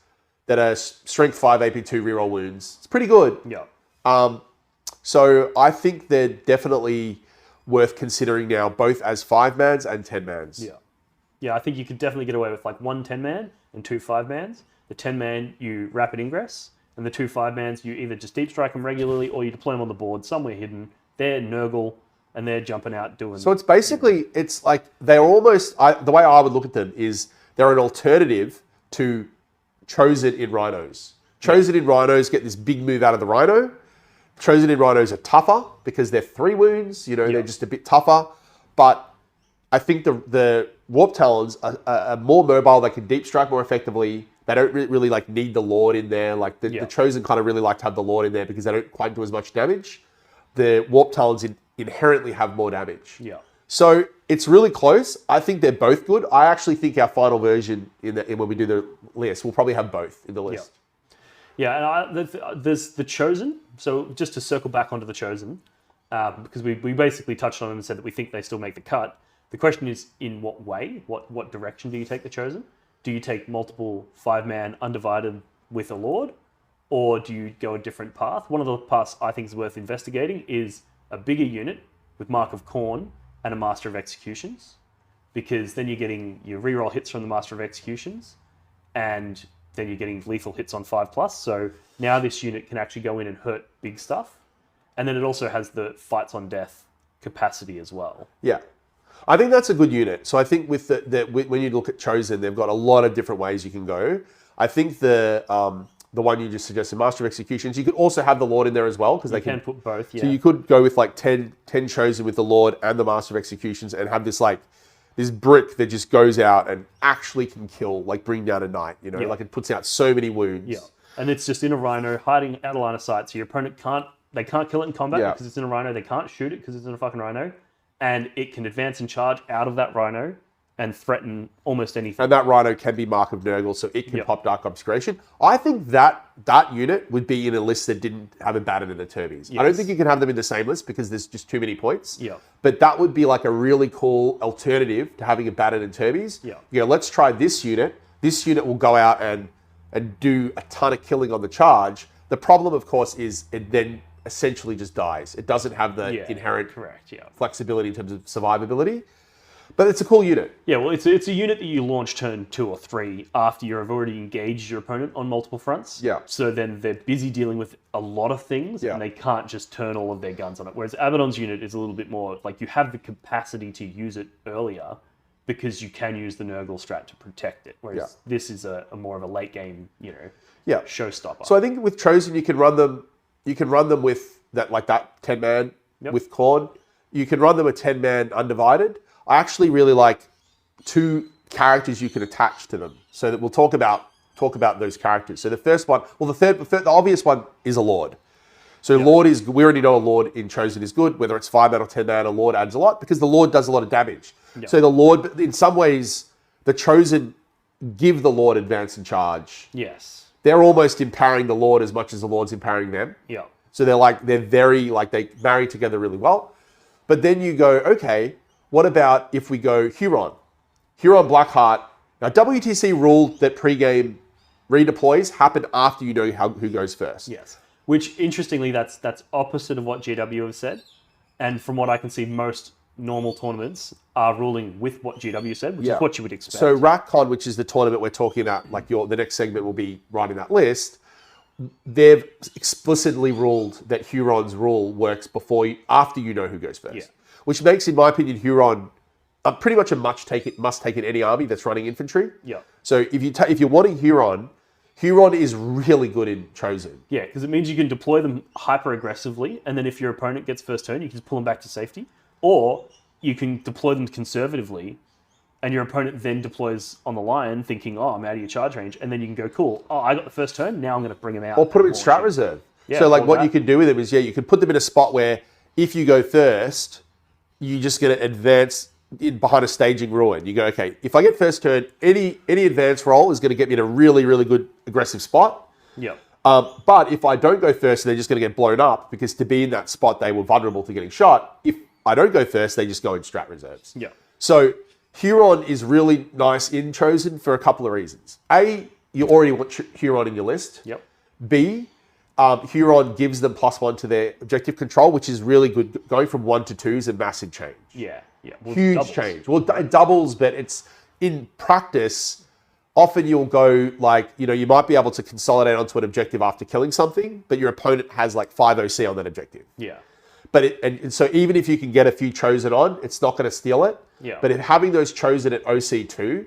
that are strength 5 AP2 reroll wounds. It's pretty good. Yeah. So I think they're definitely worth considering now, both as 5-mans and 10-mans. Yeah. Yeah, I think you could definitely get away with like 1 10-man and 2 5-mans. The 10-man, you rapid ingress, and the 2 5-mans, you either just deep strike them regularly or you deploy them on the board somewhere hidden. They're Nurgle, and they're jumping out doing... So it's basically, it's like, they're almost, the way I would look at them is they're an alternative to Chosen in Rhinos. Chosen in Rhinos get this big move out of the Rhino. Chosen in Rhinos are tougher because they're 3 wounds, they're just a bit tougher. But I think the Warp Talons are more mobile. They can deep strike more effectively. They don't really like need the Lord in there. Like the Chosen kind of really like to have the Lord in there because they don't quite do as much damage. The Warp Talons inherently have more damage. Yeah. So it's really close. I think they're both good. I actually think our final version when we do the list, we'll probably have both in the list. Yeah, and there's the Chosen. So just to circle back onto the Chosen, because we basically touched on them and said that we think they still make the cut. The question is, in what way? What direction do you take the Chosen? Do you take multiple 5-man undivided with a Lord? Or do you go a different path? One of the paths I think is worth investigating is a bigger unit with Mark of Khorne and a Master of Executions. Because then you're getting your reroll hits from the Master of Executions, and then you're getting lethal hits on 5+. So now this unit can actually go in and hurt big stuff. And then it also has the fights on death capacity as well. Yeah. I think that's a good unit. So I think with when you look at Chosen, they've got a lot of different ways you can go. I think the one you just suggested, Master of Executions, you could also have the Lord in there as well because they can put both. Yeah. So you could go with like 10 Chosen with the Lord and the Master of Executions and have this this brick that just goes out and actually can kill, like bring down a knight. Like it puts out so many wounds. Yeah, and it's just in a Rhino, hiding out of line of sight, so your opponent can't kill it in combat because it's in a Rhino. They can't shoot it because it's in a fucking Rhino. And it can advance and charge out of that Rhino and threaten almost anything. And that Rhino can be Mark of Nurgle, so it can pop Dark Obscuration. I think that unit would be in a list that didn't have Abaddon and the Turbies. Yes. I don't think you can have them in the same list because there's just too many points. Yeah. But that would be like a really cool alternative to having Abaddon and Turbies. Yeah. Let's try this unit. This unit will go out and do a ton of killing on the charge. The problem, of course, is it then essentially just dies. It doesn't have the inherent flexibility in terms of survivability. But it's a cool unit. Yeah, well, it's a unit that you launch turn 2 or 3 after you've already engaged your opponent on multiple fronts. Yeah. So then they're busy dealing with a lot of things, and they can't just turn all of their guns on it. Whereas Abaddon's unit is a little bit more like you have the capacity to use it earlier because you can use the Nurgle strat to protect it. Whereas this is a more of a late game, showstopper. So I think with Chosen you can run them with that 10-man with Khorne. You can run them a 10-man undivided. I actually really like 2 characters you can attach to them. So that we'll talk about those characters. So the first one, the obvious one is a Lord. So Lord we already know a Lord in Chosen is good, whether it's 5-man or 10-man, a Lord adds a lot because the Lord does a lot of damage. Yeah. So the Lord, in some ways, the Chosen give the Lord advance and charge. Yes. They're almost empowering the Lord as much as the Lord's empowering them. Yeah. So they're very, they marry together really well. But then you go, okay, what about if we go Huron? Huron Blackheart. Now, WTC ruled that pre-game redeploys happen after you know who goes first. Yes. Which, interestingly, that's opposite of what GW have said. And from what I can see, most normal tournaments are ruling with what GW said, which is what you would expect. So RACCon, which is the tournament we're talking about, like the next segment will be right in that list. They've explicitly ruled that Huron's rule works after you know who goes first, which makes, in my opinion, Huron pretty much a must take in any army that's running infantry. Yeah. So if you're wanting Huron is really good in Chosen. Yeah, because it means you can deploy them hyper aggressively, and then if your opponent gets first turn, you can just pull them back to safety, or you can deploy them conservatively, and your opponent then deploys on the line thinking, oh, I'm out of your charge range. And then you can go, cool, oh, I got the first turn, now I'm going to bring him out. Or put them in strat reserve. Yeah, so like what you can do with them is, you can put them in a spot where if you go first, you just get to advance behind a staging ruin. You go, okay, if I get first turn, any advance roll is going to get me in a really, really good aggressive spot. Yeah. But if I don't go first, they're just going to get blown up because to be in that spot, they were vulnerable to getting shot. If I don't go first, they just go in strat reserves. Yeah. So Huron is really nice in Chosen for a couple of reasons. A, you already want Huron in your list. Yep. B, Huron gives them +1 to their objective control, which is really good. Going from 1 to 2 is a massive change. Yeah. Yeah. Well, Huge doubles. change. Well, it doubles, but it's in practice. Often you'll go you might be able to consolidate onto an objective after killing something, but your opponent has like 5 OC on that objective. Yeah. But and so even if you can get a few Chosen on, it's not going to steal it. Yeah. But having those Chosen at OC2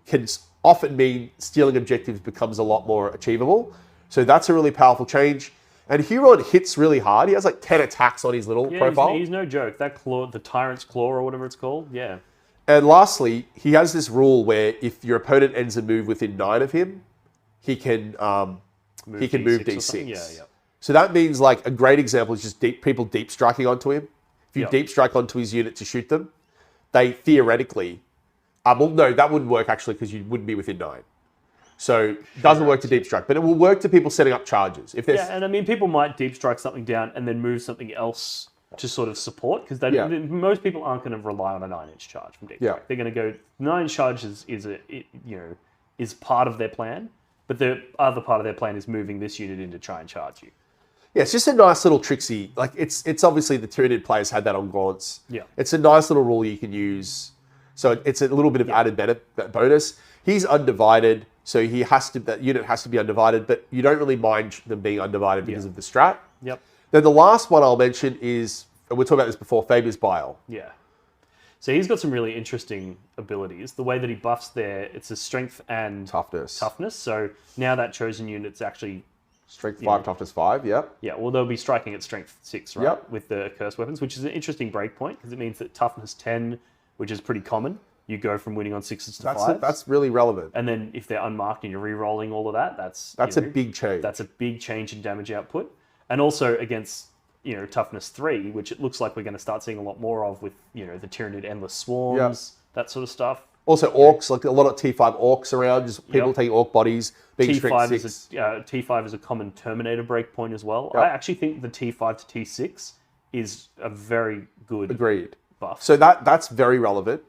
can often mean stealing objectives becomes a lot more achievable. So that's a really powerful change. And Huron hits really hard. He has like 10 attacks on his little profile. He's no joke. That claw, the Tyrant's Claw or whatever it's called. Yeah. And lastly, he has this rule where if your opponent ends a move within 9 of him, he can move D6. Yeah, yeah. So that means like a great example is just people deep striking onto him. If you deep strike onto his unit to shoot them, they theoretically, well, no, that wouldn't work actually because you wouldn't be within 9. So it doesn't work to deep strike, but it will work to people setting up charges. And I mean, people might deep strike something down and then move something else to sort of support because most people aren't going to rely on a 9-inch charge from deep strike. They're going to go 9 charges is part of their plan, but the other part of their plan is moving this unit in to try and charge you. Yeah, it's just a nice little tricksy. Like it's obviously the Tyranid players had that on Gaunts. Yeah, it's a nice little rule you can use. So it's a little bit of added bonus. He's undivided, so that unit has to be undivided, but you don't really mind them being undivided because of the strat. Yep. Then the last one I'll mention is, and we talked about this before, Fabius Bile. Yeah. So he's got some really interesting abilities. The way that he buffs it's a strength and toughness. So now that chosen unit's actually strength 5, toughness 5. Yep. Yeah. Well, they'll be striking at strength 6, right? Yep. With the cursed weapons, which is an interesting breakpoint because it means that toughness 10, which is pretty common, you go from winning on 6s to 5s. That's really relevant. And then if they're unmarked and you're re-rolling all of that, that's a big change. That's a big change in damage output. And also against toughness 3, which it looks like we're going to start seeing a lot more of with the Tyranid Endless Swarms, that sort of stuff. Also orcs, like a lot of T5 orcs around, just people taking orc bodies, being strength 6. T5 is a common Terminator breakpoint as well. I actually think the T5 to T6 is a very good buff. So that's very relevant.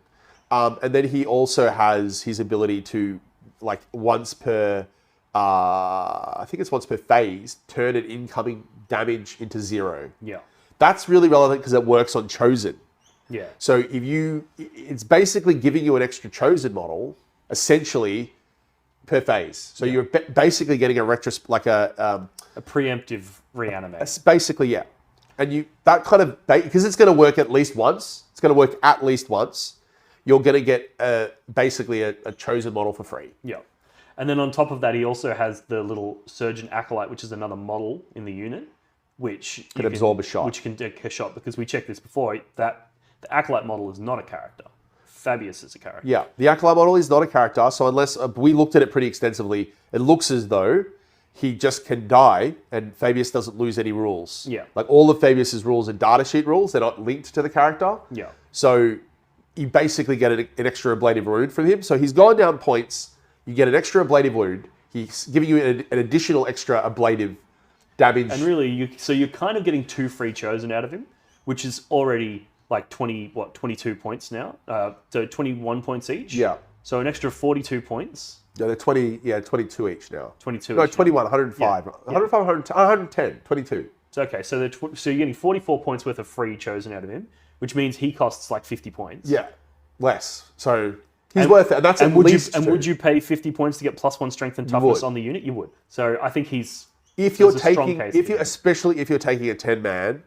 And then he also has his ability to, like, once per phase, turn an incoming damage into 0. Yeah. That's really relevant because it works on Chosen. Yeah. So it's basically giving you an extra Chosen model, essentially, per phase. So you're basically getting a preemptive reanimate. Basically, yeah. And because it's going to work at least once, you're going to get basically a Chosen model for free. Yeah. And then on top of that, he also has the little Surgeon Acolyte, which is another model in the unit, which can absorb a shot. Which can take a shot, because we checked this before, that the Acolyte model is not a character. Fabius is a character. Yeah, the Acolyte model is not a character, so unless we looked at it pretty extensively, it looks as though he just can die and Fabius doesn't lose any rules. Yeah. Like all of Fabius's rules are datasheet rules, they're not linked to the character. Yeah. So you basically get an extra ablative wound from him. So he's gone down points, you get an extra ablative wound, he's giving you an additional extra ablative damage. And really, you're kind of getting 2 free chosen out of him, which is already like 22 points now. So 21 points each. Yeah. So an extra 42 points. Yeah, they're 22 each now. 22 No, each 21, 105. Yeah. 105, 110, 22. So, okay, so you're getting 44 points worth of free chosen out of him, which means he costs like 50 points. Yeah, less. So he's worth it, and that's would would you pay 50 points to get +1 strength and toughness on the unit? You would. So I think if you're taking especially if you're taking a 10-man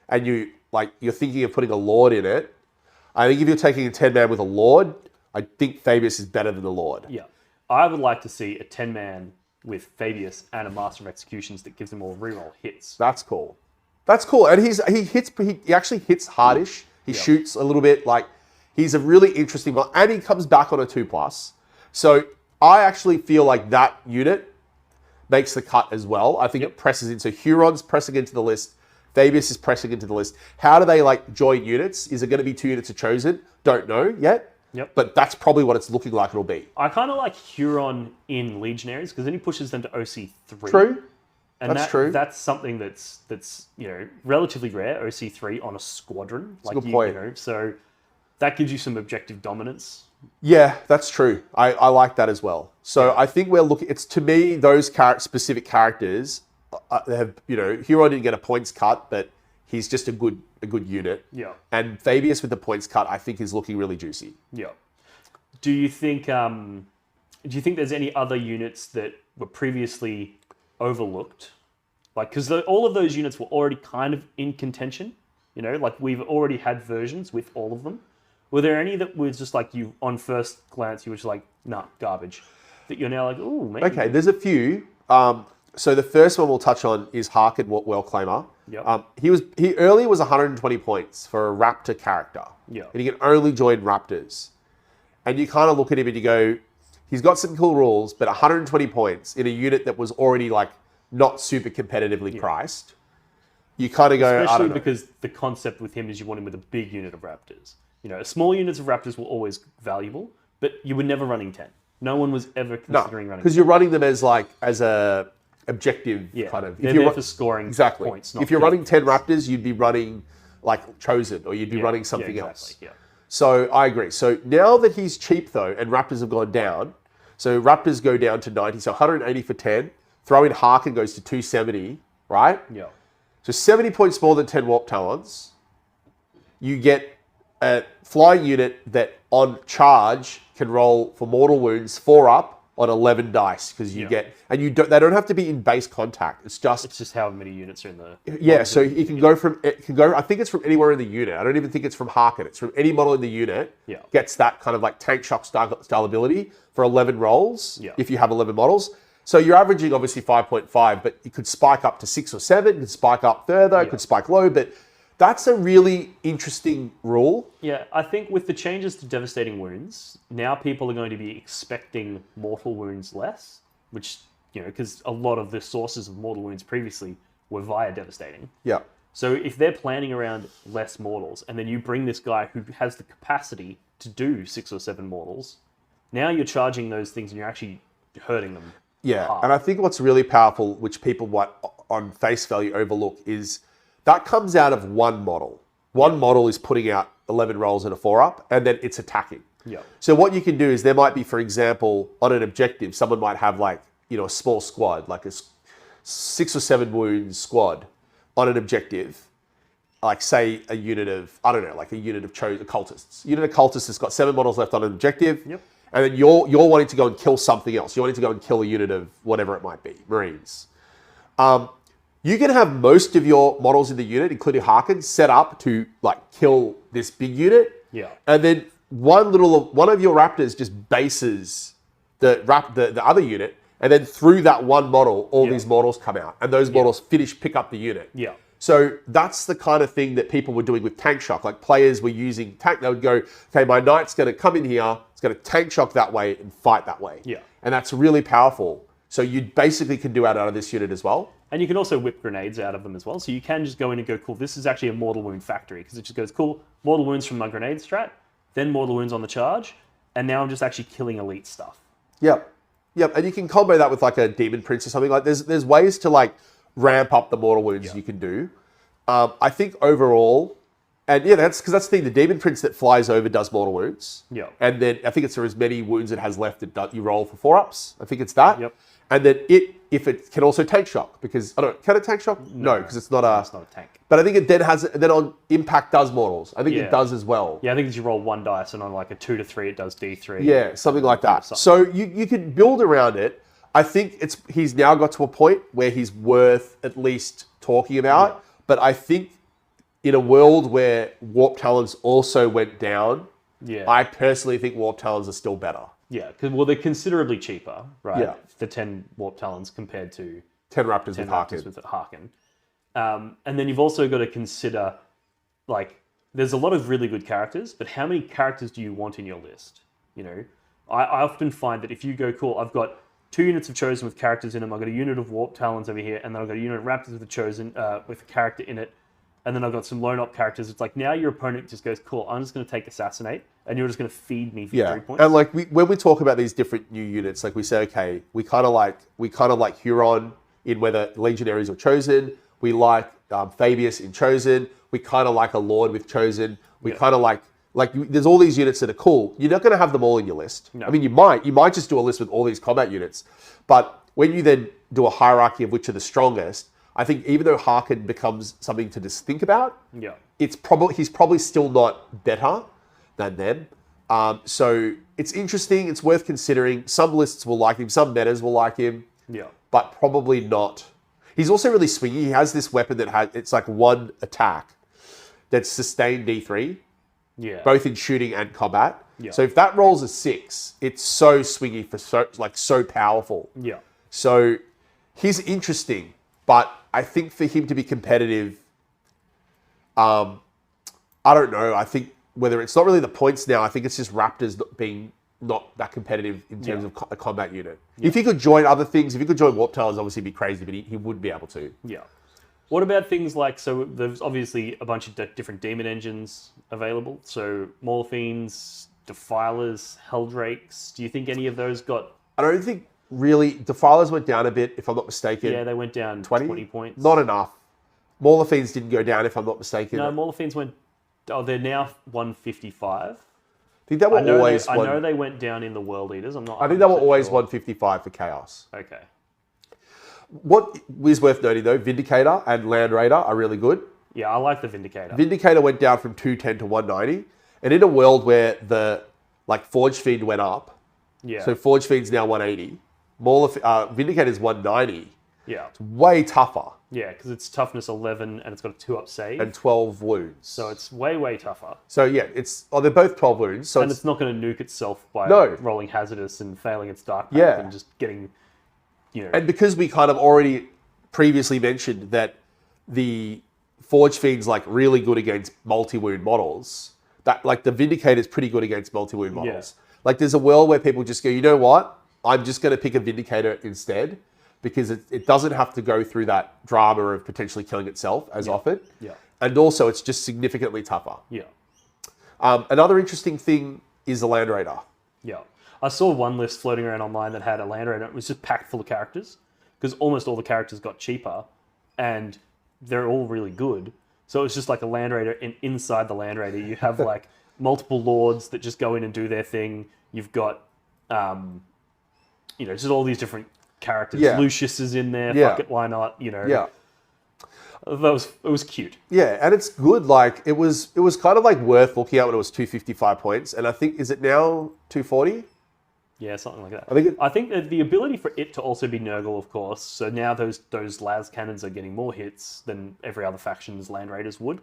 and you're thinking of putting a Lord in it. I think if you're taking a 10-man with a Lord, I think Fabius is better than the Lord. Yeah. I would like to see a 10-man with Fabius and a Master of Executions that gives them all reroll hits. That's cool. That's cool. And he actually hits hardish. He shoots a little bit. Like, he's a really interesting one. And he comes back on a 2+. So I actually feel like that unit makes the cut as well. I think it presses in. So Huron's pressing into the list. Fabius is pressing into the list. How do they join units? Is it going to be 2 units are chosen? Don't know yet. Yep. But that's probably what it's looking like it'll be. I kind of like Huron in Legionaries because then he pushes them to OC3. True. And that's true. That's something that's relatively rare. OC3 on a squadron. That's a good point. So that gives you some objective dominance. Yeah, that's true. I like that as well. So I think we're looking. It's to me those specific characters have Huron didn't get a points cut, but he's just a good unit. Yeah. And Fabius with the points cut, I think is looking really juicy. Yeah. Do you think there's any other units that were previously overlooked? Like, because all of those units were already kind of in contention. We've already had versions with all of them. Were there any that was just like you on first glance you were just like, nah, garbage, that you're now like, ooh, maybe? Okay, there's a few. So the first one we'll touch on is Harkon Wellclaimer. Yep. He earlier was 120 points for a Raptor character. Yeah. And he can only join Raptors. And you kind of look at him and you go, he's got some cool rules, but 120 points in a unit that was already not super competitively priced. You kind of go, especially I don't know. Because the concept with him is you want him with a big unit of Raptors. Small units of Raptors were always valuable, but you were never running 10. No one was ever considering running 10. Because you're running them as a objective kind of. They're there for scoring points. If you're running 10 Raptors, you'd be running Chosen, or you'd be running something else. Yeah. So I agree. So now that he's cheap though, and Raptors have gone down, so Raptors go down to 90, so 180 for 10. Throw in Harkon goes to 270, right? Yeah. So 70 points more than 10 Warp Talons. You get a flying unit that on charge can roll for mortal wounds 4 up on 11 dice because they don't have to be in base contact. It's just how many units are in the. Yeah, so I think it's from anywhere in the unit. I don't even think it's from Harkon. It's from any model in the unit. Yeah. Gets that kind of tank shock style ability for 11 rolls. Yeah. If you have 11 models. So you're averaging obviously 5.5, but it could spike up to 6 or 7. It could spike up further. It could spike low, but. That's a really interesting rule. Yeah, I think with the changes to devastating wounds, now people are going to be expecting mortal wounds less, which, because a lot of the sources of mortal wounds previously were via devastating. Yeah. So if they're planning around less mortals, and then you bring this guy who has the capacity to do 6 or 7 mortals, now you're charging those things and you're actually hurting them. Yeah, hard. and I think what's really powerful, which people might on face value overlook, is that comes out of one model. One model is putting out 11 rolls and a 4-up, and then it's attacking. Yeah. So what you can do is there might be, for example, on an objective, someone might have a small squad, like a 6 or 7 wounds squad on an objective, like say a unit of, I don't know, like a unit of occultists. Unit of occultists has got 7 models left on an objective, Yep. and then you're wanting to go and kill something else. You're wanting to go and kill a unit of whatever it might be, Marines. You can have most of your models in the unit, including Harkon, set up to kill this big unit. Yeah. And then one of your Raptors just bases the other unit, and then through that one model, all these models come out, and those models pick up the unit. Yeah. So that's the kind of thing that people were doing with tank shock. Like players were using tank. They would go, okay, my knight's going to come in here. It's going to tank shock that way and fight that way. Yeah. And that's really powerful. So you basically can do out of this unit as well. And you can also whip grenades out of them as well. So you can just go in and go, cool, this is actually a mortal wound factory. Because it just goes, cool, mortal wounds from my grenade strat, then mortal wounds on the charge, and now I'm just actually killing elite stuff. Yep. And you can combo that with a Demon Prince or something. There's ways to ramp up the mortal wounds you can do. I think overall, and that's because that's the thing, the Demon Prince that flies over does mortal wounds. Yeah. And then I think it's for as many wounds it has left that you roll for 4-ups. I think it's that. Yep. And then if it can also tank shock, because I don't know, can it tank shock? No, because it's not a tank. But I think it then on impact does mortals. I think it does as well. Yeah, I think as you roll 1 dice and on like a 2 to 3 it does D3. Yeah, something like that. So you can build around it. I think he's now got to a point where he's worth at least talking about. Yeah. But I think in a world where Warp Talons also went down, I personally think Warp Talons are still better. Yeah, because they're considerably cheaper, right? Yeah. The 10 Warp Talons compared to 10 Raptors with Harken. And then you've also got to consider, like, there's a lot of really good characters, but how many characters do you want in your list? You know, I often find that if you go, cool, I've got 2 units of Chosen with characters in them, I've got a unit of Warp Talons over here, and then I've got a unit of Raptors with a Chosen with a character in it, and then I've got some lone op characters. It's like now your opponent just goes, cool, I'm just going to take Assassinate, and you're just going to feed me for 3 points. And like when we talk about these different new units, like we say, okay, we kind of like Huron in whether Legionaries or Chosen. We like Fabius in Chosen. We kind of like a Lord with Chosen. We kind of like there's all these units that are cool. You're not going to have them all in your list. No. I mean, you might just do a list with all these combat units, but when you then do a hierarchy of which are the strongest, I think even though Harken becomes something to just think about, he's probably still not better than them. So it's interesting. It's worth considering. Some lists will like him. Some metas will like him. Yeah, but probably not. He's also really swingy. He has this weapon it's like 1 attack that's sustained D3. Yeah, both in shooting and combat. Yeah. So if that rolls a 6, it's so swingy so powerful. Yeah. So he's interesting, but I think for him to be competitive, I don't know. I think whether it's not really the points now, I think it's just Raptors being not that competitive in terms of a combat unit. If he could join other things, if he could join Warp Talons, obviously it'd be crazy, but he would be able to. Yeah. What about things like, so there's obviously a bunch of different demon engines available. So Morphines, Defilers, Helldrakes. Do you think any of those got... I don't think really... Defilers went down a bit, if I'm not mistaken. Yeah, they went down 20 points. Not enough. Morphines didn't go down, if I'm not mistaken. No, Morphines went... Oh, they're now 155. I think they were always... I know they went down in the World Eaters. I think they were always 155 for Chaos. Okay. What is worth noting, though, Vindicator and Land Raider are really good. Yeah, I like the Vindicator. Vindicator went down from 210 to 190. And in a world where the Forgefiend went up, so Forgefiend's now 180, Vindicator's 190. Yeah. It's way tougher. Yeah, because it's toughness 11 and it's got a 2-up save. And 12 wounds. So it's way, way tougher. So yeah, they're both 12 wounds. So and it's not going to nuke itself by rolling hazardous and failing its dark path and just getting... And because we kind of already previously mentioned that the Forgefiend's like really good against multi-wound models, that like the Vindicator's pretty good against multi-wound models. Yeah. Like there's a world where people just go, you know what? I'm just going to pick a Vindicator instead because it doesn't have to go through that drama of potentially killing itself as often. Yeah. And also it's just significantly tougher. Yeah. Another interesting thing is the Land Raider. Yeah. I saw one list floating around online that had a Land Raider. It was just packed full of characters because almost all the characters got cheaper and they're all really good. So it's just like a Land Raider, and inside the Land Raider you have like multiple lords that just go in and do their thing. You've got, just all these different characters. Yeah. Lucius is in there. Fuck it, why not? Yeah. It was cute. Yeah, and it's good. Like it was kind of like worth looking at when it was 255 points, and I think is it now 240? Yeah, something like that. I think that the ability for it to also be Nurgle, of course. So now those las cannons are getting more hits than every other faction's Land Raiders would,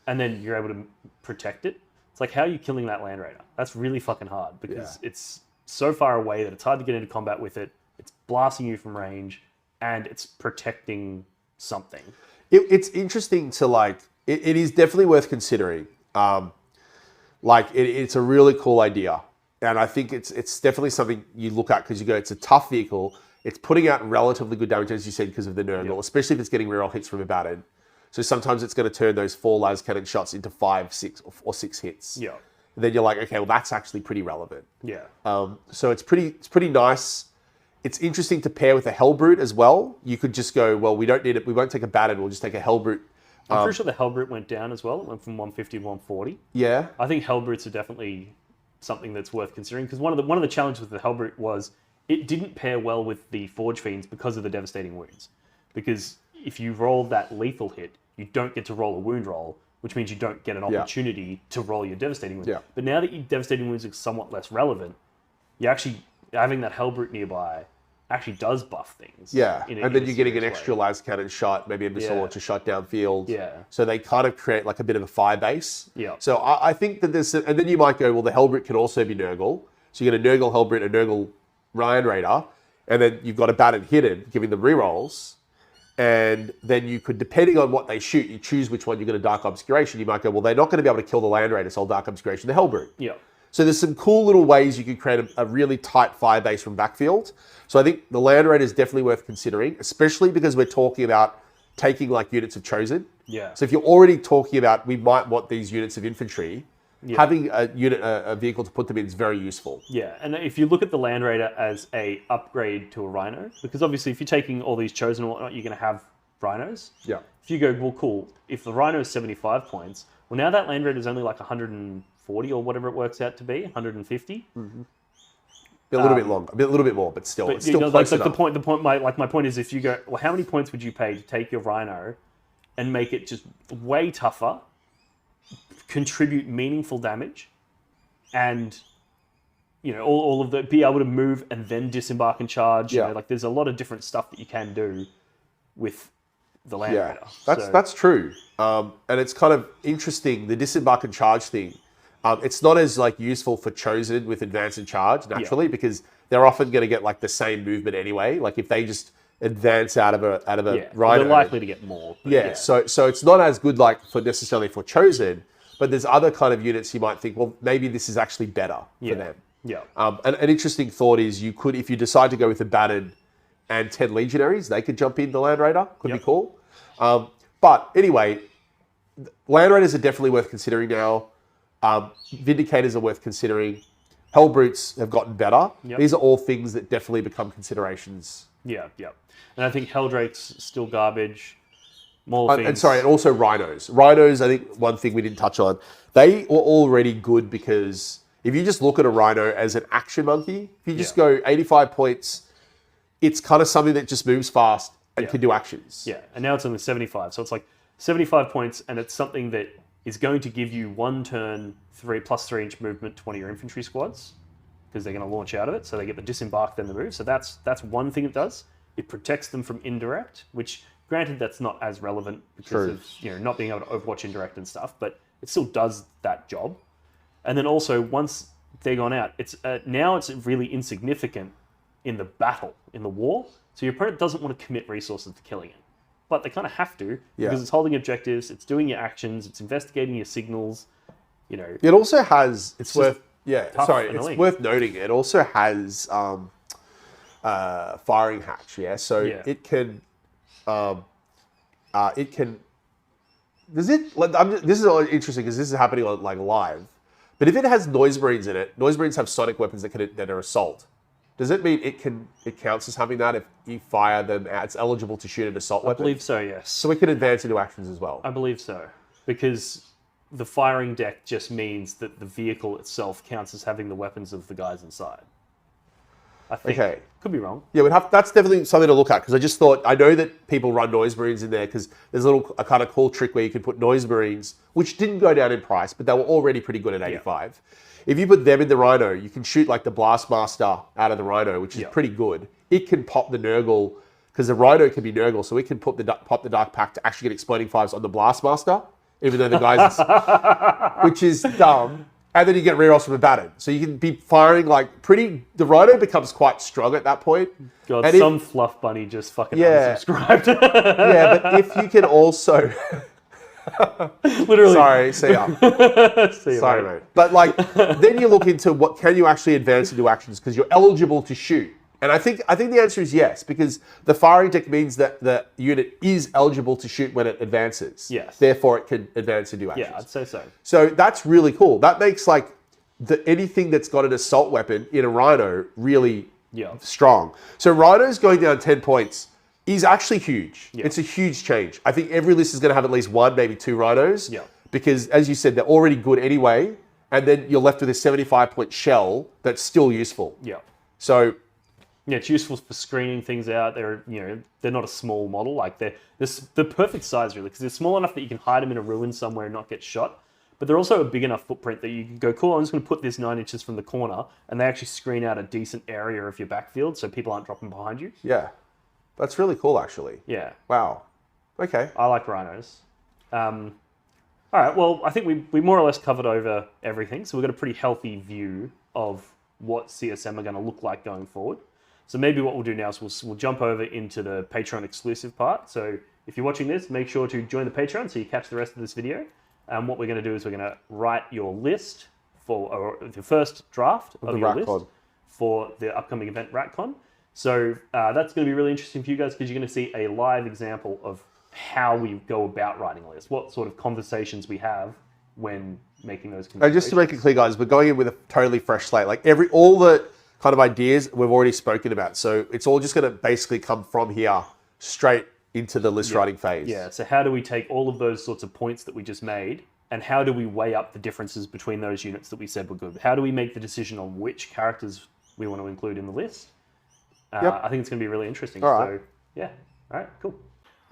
and then you're able to protect it. It's like, how are you killing that Land Raider? That's really fucking hard because it's so far away that it's hard to get into combat with it. It's blasting you from range, and it's protecting something. It's interesting to it is definitely worth considering. It's a really cool idea. And I think it's definitely something you look at because you go, it's a tough vehicle. It's putting out relatively good damage, as you said, because of the Nurgle, especially if it's getting reroll hits from Abaddon. So sometimes it's going to turn those 4 las cannon shots into 5, 6, or 6 hits. Yeah. And then you're like, okay, well, that's actually pretty relevant. Yeah. So it's pretty nice. It's interesting to pair with a Hellbrute as well. You could just go, well, we don't need it. We won't take Abaddon. We'll just take a Hellbrute. I'm pretty sure the Hellbrute went down as well. It went from 150 to 140. Yeah. I think Hellbrutes are definitely something that's worth considering because one of the challenges with the Hellbrute was it didn't pair well with the Forgefiends because of the devastating wounds. Because if you roll that lethal hit, you don't get to roll a wound roll, which means you don't get an opportunity to roll your devastating wounds. Yeah. But now that your devastating wounds are somewhat less relevant, you actually having that Hellbrute nearby actually does buff things. Yeah, and then you're getting an serious extra way. las cannon shot, maybe a missile Yeah. launcher shot downfield. Yeah. So they kind of create like a bit of a fire base. Yeah. So I think that there's, and then you might go, well, the Hellbrute can also be Nurgle. So you get a Nurgle Hellbrute, a Nurgle Ryan Raider, and then you've got Abaddon hidden, giving them rerolls. And then you could, depending on what they shoot, you choose which one you're going to Dark Obscuration. You might go, well, they're not going to be able to kill the Land Raider, so I'll Dark Obscuration the Hellbrute. Yeah. So there's some cool little ways you could create a really tight fire base from backfield. So I think the Land Raider is definitely worth considering, especially because we're talking about taking like units of Chosen. Yeah. So if you're already talking about we might want these units of infantry, having a vehicle to put them in is very useful. Yeah, and if you look at the Land Raider as a upgrade to a Rhino, because obviously if you're taking all these Chosen and whatnot, you're going to have Rhinos. Yeah. If you go, well, cool, if the Rhino is 75 points, well, now that Land Raider is only like 140 or whatever it works out to be, 150. A little bit longer, a little bit more, but still, it's still close like enough. my point is, if you go, well, how many points would you pay to take your Rhino and make it just way tougher, contribute meaningful damage, and all of the be able to move and then disembark and charge. Yeah. Like there's a lot of different stuff that you can do with the Land Raider. That's true. And it's kind of interesting, the disembark and charge thing. It's not as like useful for Chosen with advance and charge naturally because they're often going to get like the same movement anyway. Like if they just advance out of a Rhino, they're likely to get more. But So it's not as good like for necessarily for Chosen, but there's other kind of units you might think, well, maybe this is actually better for them. Yeah. An interesting thought is you could, if you decide to go with Abaddon and 10 Legionaries, they could jump in the Land Raider. Could be cool. But anyway, Land Raiders are definitely worth considering now. Vindicators are worth considering. Hellbrutes have gotten better. Yep. These are all things that definitely become considerations. Yeah. And I think Helldrake's still garbage. More And also Rhinos. Rhinos, I think one thing we didn't touch on, they were already good because if you just look at a Rhino as an action monkey, if you just go 85 points, it's kind of something that just moves fast and can do actions. Yeah, and now it's only 75. So it's like 75 points, and it's something that is going to give you 1 turn, 3+3-inch movement to one of your infantry squads, because they're going to launch out of it, so they get the disembark, then the move. So that's one thing it does. It protects them from indirect, which, granted, that's not as relevant because of not being able to Overwatch indirect and stuff, but it still does that job. And then also, once they're gone out, it's now it's really insignificant in the battle, in the war. So your opponent doesn't want to commit resources to killing it. But they kind of have to, because it's holding objectives, it's doing your actions, it's investigating your signals, It also has, it's worth annoying. worth noting, it also has firing hatch, So it can, does it, this is interesting because this is happening on like live, but if it has Noise Marines in it, Noise Marines have sonic weapons that are assault. Does it mean it counts as having that if you fire them out? It's eligible to shoot an assault weapon? I believe so, yes. So it can advance into actions as well. I believe so. Because the firing deck just means that the vehicle itself counts as having the weapons of the guys inside. I think. Okay. Could be wrong. Yeah, that's definitely something to look at because I just thought, I know that people run Noise Marines in there because there's a kind of cool trick where you can put Noise Marines, which didn't go down in price, but they were already pretty good at 85. If you put them in the Rhino, you can shoot like the Blastmaster out of the Rhino, which is pretty good. It can pop the Nurgle, because the Rhino can be Nurgle, so it can pop the Dark Pact to actually get Exploding Fives on the Blastmaster, even though the guy's, which is dumb. And then you get rerolls from Abaddon. So you can be firing like the Rhino becomes quite strong at that point. God, and some fluff bunny just fucking unsubscribed. But if you can also... Literally. Sorry, see ya. See you, Sorry, mate. But like, then you look into what can you actually advance into actions because you're eligible to shoot. And I think the answer is yes, because the firing deck means that the unit is eligible to shoot when it advances. Yes. Therefore, it can advance into actions. Yeah, I'd say so. So that's really cool. That makes like anything that's got an assault weapon in a Rhino really strong. So Rhino's going down 10 points is actually huge. Yeah. It's a huge change. I think every list is going to have at least 1, maybe 2 Rhinos. Yeah. Because as you said, they're already good anyway. And then you're left with a 75-point shell that's still useful. Yeah. So Yeah, it's useful for screening things out. They're not a small model. Like they're the perfect size really, because they're small enough that you can hide them in a ruin somewhere and not get shot. But they're also a big enough footprint that you can go, cool, I'm just going to put this 9 inches from the corner, and they actually screen out a decent area of your backfield so people aren't dropping behind you. Yeah. That's really cool, actually. Yeah. Wow. Okay. I like rhinos. All right, well, I think we more or less covered over everything, so we've got a pretty healthy view of what CSM are going to look like going forward. So maybe what we'll do now is we'll jump over into the Patreon exclusive part. So if you're watching this, make sure to join the Patreon so you catch the rest of this video. What we're going to do is we're going to write your list for the first draft of your list for the upcoming event RatCon. So that's going to be really interesting for you guys because you're going to see a live example of how we go about writing a list, what sort of conversations we have when making those conversations. Just to make it clear, guys, we're going in with a totally fresh slate. Like all the kind of ideas we've already spoken about. So it's all just going to basically come from here straight into the list writing phase. Yeah, so how do we take all of those sorts of points that we just made and how do we weigh up the differences between those units that we said were good? How do we make the decision on which characters we want to include in the list? I think it's going to be really interesting. All right. So, yeah. All right, cool.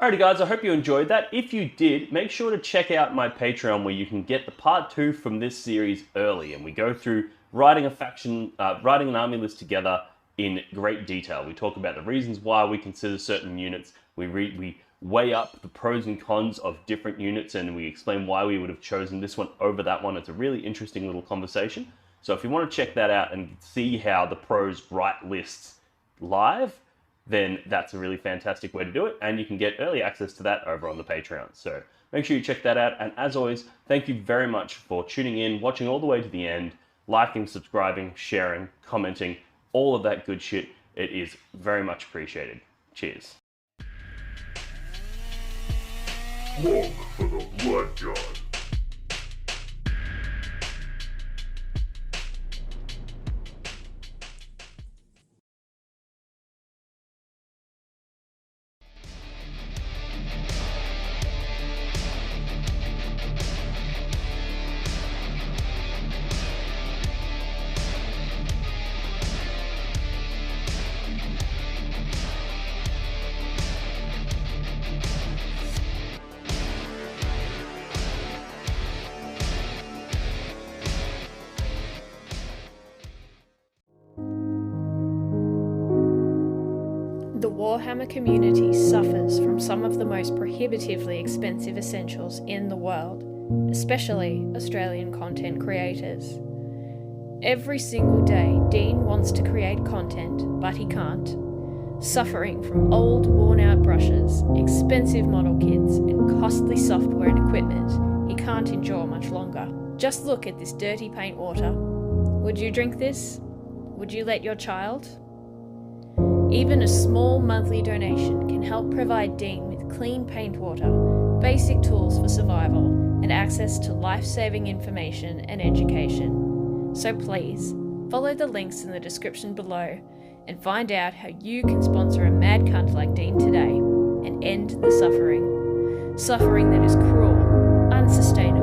Alrighty guys, I hope you enjoyed that. If you did, make sure to check out my Patreon where you can get the part 2 from this series early, and we go through writing an army list together in great detail. We talk about the reasons why we consider certain units. We weigh up the pros and cons of different units, and we explain why we would have chosen this one over that one. It's a really interesting little conversation. So if you want to check that out and see how the pros write lists live, then that's a really fantastic way to do it, and you can get early access to that over on the Patreon. So make sure you check that out, and as always, thank you very much for tuning in, watching all the way to the end, liking, subscribing, sharing, commenting, all of that good shit. It is very much appreciated. Cheers. Walk for the Blood God. The Warhammer community suffers from some of the most prohibitively expensive essentials in the world, especially Australian content creators. Every single day, Dean wants to create content, but he can't. Suffering from old, worn-out brushes, expensive model kits, and costly software and equipment, he can't endure much longer. Just look at this dirty paint water. Would you drink this? Would you let your child? Even a small monthly donation can help provide Dean with clean paint water, basic tools for survival, and access to life-saving information and education. So please, follow the links in the description below and find out how you can sponsor a mad cunt like Dean today and end the suffering. Suffering that is cruel, unsustainable,